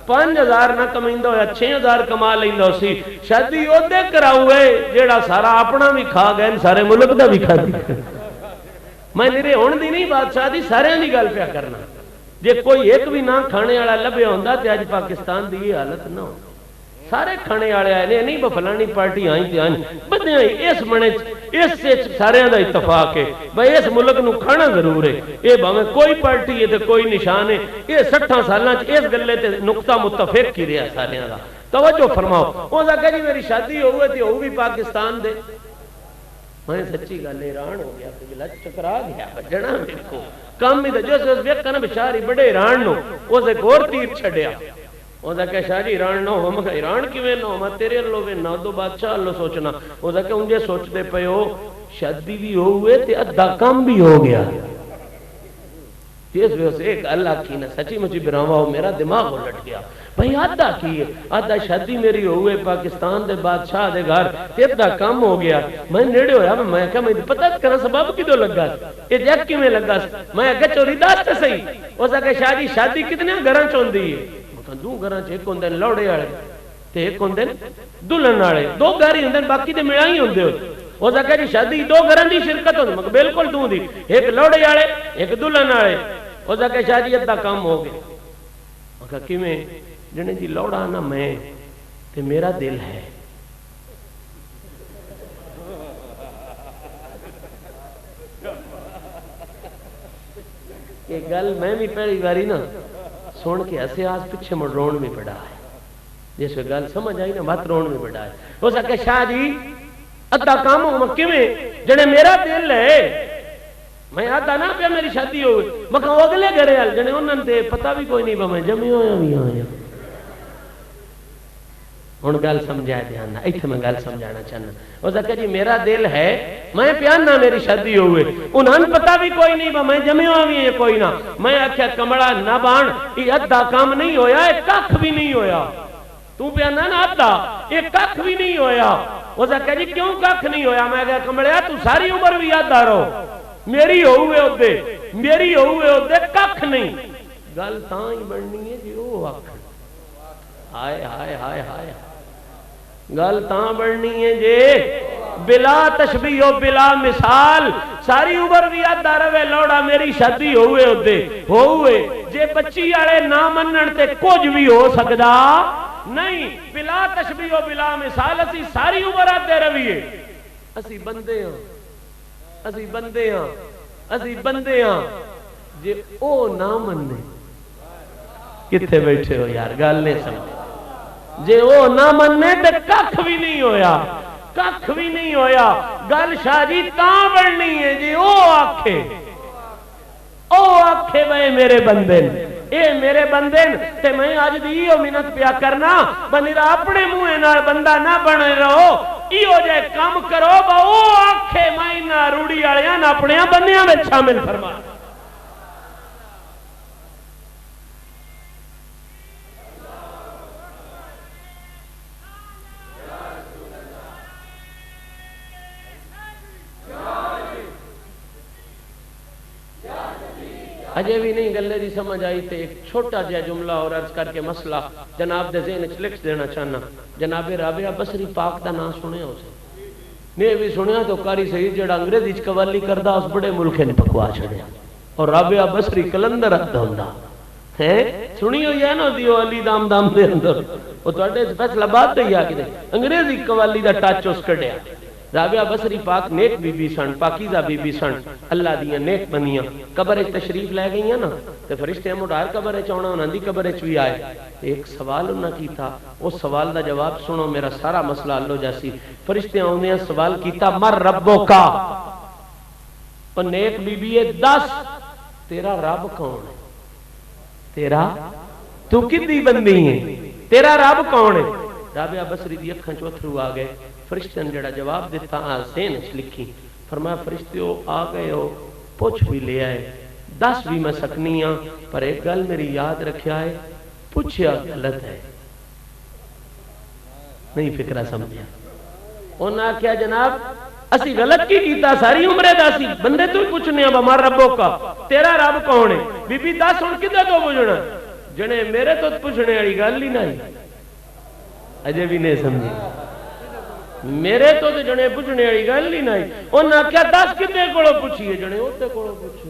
[SPEAKER 2] 5000 نہ کمیندا ہویا 6000 کما لیندا سی شادی اودے کراوے جیڑا سارا اپنا بھی کھا گئے سارے ملک دا بھی کھا گئے میں میرے ہون دی نہیں بادشاہ دی سارے دی گل پیا کرنا جے کوئی ایک بھی نہ کھانے والا لبیا ہوندا تے اج پاکستان دی حالت نہ ہو سارے کھانے والے آئے نہیں بفلانی پارٹی آئی تھی آئی بدیاں اس منے اس سے سارے دا اتفاق ہے بھائی اس ملک نو کھانا ضرور ہے یہ بھاویں کوئی پارٹی ہے تے کوئی نشان ہے یہ 60 سالاں چ اس گلے تے نقطہ متفق کی رہا سارے دا توجہ فرماؤ او دا کہ جی میری شادی ہوئے تے او بھی پاکستان دے میں سچی گل حیران ہو گیا کہ بلا چکرا گیا بجنا دیکھو کم ہی تے جو اس ویکھ کنا بیچاری بڑے حیران نو اس ایک اور تیر چھڈیا وہ کہ شاہ جی ایران نہ ہو میں ایران کیویں نہ ہو میں تیرے اللہ وے نہ دو بادشاہ اللہ سوچنا وہ کہ انجے سوچتے پے ہو شادی بھی ہوئے تے ادھا کام بھی ہو گیا جس وجہ سے ایک اللہ کی نہ سچی مجھے براوا ہو میرا دماغ الٹ گیا بھائی آدھا کی ہے آدھا شادی میری ہوئے پاکستان دے بادشاہ دے گھر ادھا کام ہو گیا میں نیڑے ہویا میں کہا میں پتہ کرنا سبب کی دو لگا یہ جگ کی میں لگا میں اگہ چوری داست صحیح وہ سکے شادی کتنے گھراں چون دی ہے میں کہا دو گھراں چھ ایک ہوندے لوڑے آڑے تے ایک ہوندے دلہن آڑے دو گھر ہی ہوندے باقی تے ملائی ہوندے وہ سکے جی شادی دو گھراں دی شرکت ہوندے میں بالکل دوں دی ایک لوڑے آڑے ایک دلہن آڑے وہ سکے شادی ادھا کام ہو گیا میں کہا کی میں جنے جی لوڑا نا میں تے میرا دل ہے یہ گل میں بھی پہلی باری نا سن کے ہسے آج پیچھے مڑ رون میں پڑا ہے جس میں گل سمجھ آئی نا بات رون میں پڑا ہے ہو سکے شاہ جی ادھا کام ہو مکہ میں جنے میرا دل ہے میں آدھا نا پہ میری شادی ہوئی میں کہا اگلے گھرے آل جنے انہوں نے پتہ بھی کوئی نہیں با میں جمعی ہویا بھی آیا ہن گل سمجھائے دھیان ایتھے میں گل سمجھانا چاہنا وہ سکے جی میرا دل ہے میں پیاننا میری شادی ہوئے انہوں پتہ بھی کوئی نہیں با میں جمعی ہویا بھی ہے کوئی نہ میں آکھیا کمڑا نہ بان یہ ادھا کام نہیں ہویا ایک کاکھ بھی نہیں ہویا تو پیاننا نا ادھا ایک کاکھ بھی نہیں ہویا وہ سکے جی کیوں کاکھ نہیں ہویا میں کہا کمڑیا تو ساری عمر بھی یاد دارو میری ہوئے ہوتے کاکھ نہیں گل تاں ہی بڑھنی ہے جی وہ وقت ہائے ہائے ہائے ہائے گل تاں بڑھنی ہے جی بلا تشبیہ و بلا مثال ساری عمر بھی یاد داروے لوڑا میری شادی ہوئے جے بچی آڑے نہ منن تے کچھ بھی ہو سکدا نہیں بلا تشبیہ و بلا مثال اسی ساری عمر آتے رویے اسی بندے ہاں جے او نہ مننے کتھے بیٹھے ہو یار گل نہیں سمجھے جے او نہ مننے تے ککھ بھی نہیں ہویا گل شاہ جی تاں بڑھنی ہے جی او آکھے بھائی میرے بندن اے میرے بندن تے میں آج دی او منت پیا کرنا بنیرا اپنے منہ نال بندہ نہ بنے رہو ایو جے کام کرو با او آکھے میں نہ روڑی آلیاں نہ اپنے بندیاں میں شامل فرما اجے بھی نہیں گلے دی سمجھ آئی تے ایک چھوٹا جا جملہ اور عرض کر کے مسئلہ جناب دے ذہن وچ لکھ دینا چاہنا جناب رابعہ بصری پاک دا نام سنیا اسے نہیں بھی سنیا تو قاری سعید جڑا انگریزی وچ قوالی کردا اس بڑے ملک نے پکوا چھڑیا اور رابعہ بصری کلندر اد ہوندا ہے سنی ہوئی ہے نا دیو علی دام دے اندر او تواڈے فیصلہ بات تے آ کے انگریزی قوالی دا ٹچ اس کڈیا رابعہ بصری پاک نیک بی بی سن پاکیزہ بی بی سن اللہ دیاں نیک بنیاں قبر ایک تشریف لے گئی ہیں نا تو فرشتے مڈار قبر چونا انہاں دی قبر بھی آئے ایک سوال انہاں کی تھا اس سوال دا جواب سنو میرا سارا مسئلہ حل ہو جاسی فرشتے انہیں سوال کیتا مر ربو کا اور نیک بی بی ہے 10 تیرا رب کون ہے تیرا تو کدی بندی ہے تیرا رب کون ہے رابعہ بصری دی اکھاں چ اتھرو آ گئے فرشتے نے جڑا جواب دیتا ذہن وچ لکھی فرمایا فرشتیو آ گئے ہو پوچھ بھی لے آئے 10 بھی میں سکنی ہاں پر ایک گل میری یاد رکھیا ہے پوچھیا غلط ہے نہیں فکرہ سمجھیا انہاں کیا جناب اسی غلط کی کیتا ساری عمرے داسی بندے تو ہی پوچھنے اب ہمارا ربوں کا تیرا رب کون ہے بی بی 10 ہن کدے تو پوچھنا جنے میرے تو پوچھنے والی گل ہی نہیں اجے بھی نہیں سمجھی میرے تو جنے پوچھنے والی گل ہی نہیں انہاں کیا 10 کتے کولوں پوچھیے جنے اوتے کولوں پوچھو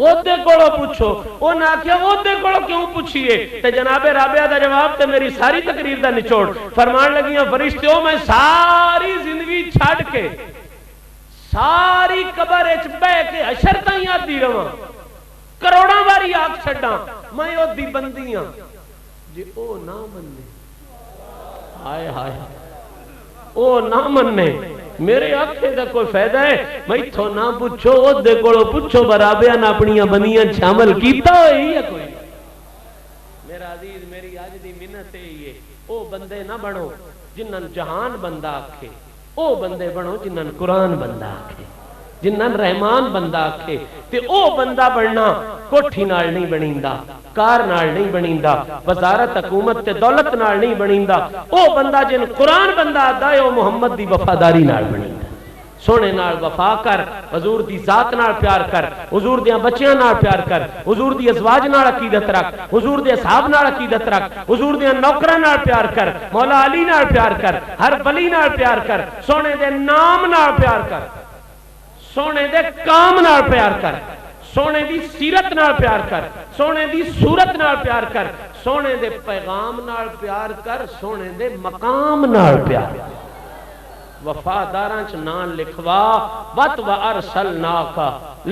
[SPEAKER 2] اوتے کولوں پوچھو انہاں کیا اوتے کولوں کیوں پوچھیے تے جناب رابعہ دا جواب تے میری ساری تقریر دا نچوڑ فرمان لگیاں فرشتیوں میں ساری زندگی چھڈ کے ساری قبر اچ بہ کے حشر تائیں آدی رواں کروڑاں واری آکھ چھڈاں میں او دی بندیاں جے او نہ مننے ہائے ہائے او نہ مننے میرے آنکھیں دا کوئی فائدہ ہے میں تھو نہ پوچھو او دے کولو پوچھو برابیاں نہ اپنیاں بنیاں شامل کیتا ہوئی ہے کوئی میرا عزیز میری آج دی تے یہ او بندے نہ بنو جنہاں جہان بندہ آکھے، او بندے بنو جنہاں قرآن بندہ آکھے، جنہاں رحمان بندہ آکھے۔ تے او بندہ بننا کوٹھی نال نہیں بنیندا، کار نال نہیں بنیندا، وزارت حکومت تے دولت نال نہیں بنیندا، او بندہ جن قرآن بندہ آدا ہے او محمد دی وفاداری نال بنیندا۔ سونے نال وفا کر، حضور دی ذات نال پیار کر، حضور دیاں بچیاں نال پیار کر، حضور دی ازواج نال عقیدت رکھ، حضور دے اصحاب نال عقیدت رکھ، حضور دیاں نوکراں نال پیار کر، مولا علی نال پیار کر، ہر ولی نال پیار کر، سونے دے نام نال پیار کر، سونے دے کام نال پیار کر، سونے دی سیرت نال پیار کر، سونے دی صورت نال پیار کر، سونے دے پیغام نال پیار کر، سونے دے مقام نال پیار کر۔ وفاداراں چ نام لکھوا وَتْ وَأَرْسَلْنَاكَ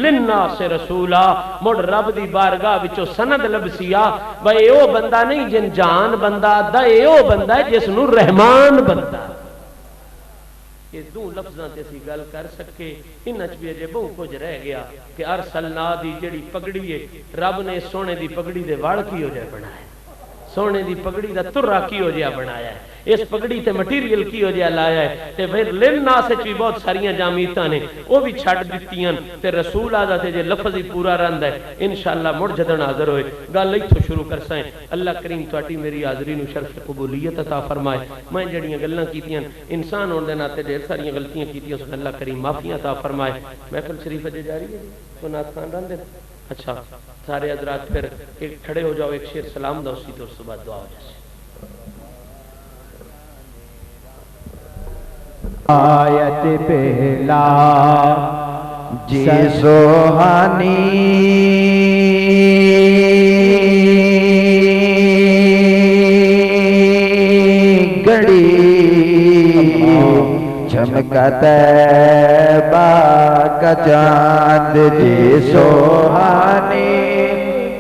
[SPEAKER 2] لِلنَّاسِ رَسُولًا، مڑ رب دی بارگاہ وچوں سند لبسیا بھئی او بندہ نہیں جن جان بندہ دا، اے او بندہ ہے جس نو رحمان بندہ۔ یہ دو لفظاں تے اسی گل کر سکے، انہاں چ بھی اجے بہت کچھ رہ گیا کہ ارسلنا دی جڑی پگڑی ہے رب نے سونے دی پگڑی دے وال کی ہو جائے بنایا، سونے دی پگڑی دا ترا کی ہو جائے بنایا ہے، اس پگڑی تے مٹیریل کی ہو جائے لایا ہے، تے پھر للناس بھی بہت ساریاں جامیتاں نے وہ بھی چھڑ دیتیاں، تے رسول آدھا تے جے لفظ ہی پورا رہند ہے انشاءاللہ مڑ جدن حاضر ہوئے گل ایتھوں شروع کرسائیں۔ اللہ کریم تواڈی میری حاضری نو شرف قبولیت عطا فرمائے۔ میں جڑیاں گلاں کیتیاں انسان ہون دے ناتے ڈھیر ساریاں غلطیاں کیتیاں سن، اللہ کریم معافیاں عطا فرمائے۔ محفل شریف اجے جاری ہے تو نعت خوان رہن دے۔ اچھا سارے حضرات پھر ایک کھڑے ہو جاؤ، ایک شیر سلام دو اسی تو اس کے بعد دعا ہو جائے۔
[SPEAKER 1] آیت پہلا جی سوہانی گڑی چمکا طیبہ کا چاند، جی سوہانی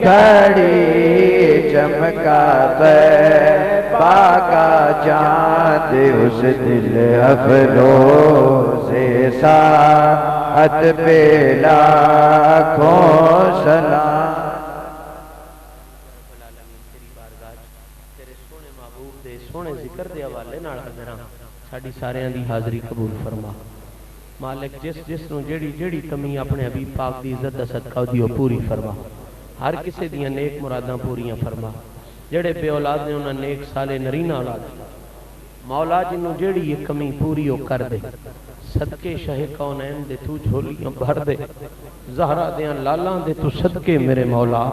[SPEAKER 1] گھڑی چمکا طیبہ کا چاند، اس دل افروز ساعت پہ لاکھوں سلام۔ تیرے سونے محبوب دے سونے ذکر دے حوالے نال حاضراں ساڈی ساریاں دی حاضری قبول فرما۔ مالک جس نو جیڑی کمی اپنے حبیب پاک دی عزت دا صدقہ دیو پوری فرما، ہر کسے دیاں نیک مراداں پوریاں فرما، جڑے بے اولاد نے انہاں نیک سالے نرینہ اولاد مولا جنوں جیڑی یہ کمی پوری ہو کر دے، صدقے شاہ کونین دے تو جھولیاں بھر دے، زہرا دیاں لالاں دے تو صدقے میرے مولا،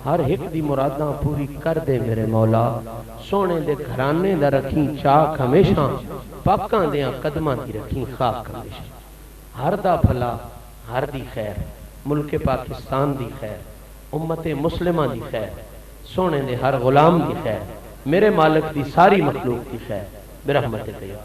[SPEAKER 1] ہر ایک دی مراداں پوری کر دے میرے مولا، سونے دے گھرانے دا رکھیں چاک ہمیشہ، پاکاں دیاں قدماں دی رکھیں خاک ہمیشہ، ہر دا بھلا ہر دی خیر، ملک پاکستان دی خیر، امت مسلمہ دی خیر، سونے دے ہر غلام دی خیر، میرے مالک دی ساری مخلوق دی خیر، برحمتک یا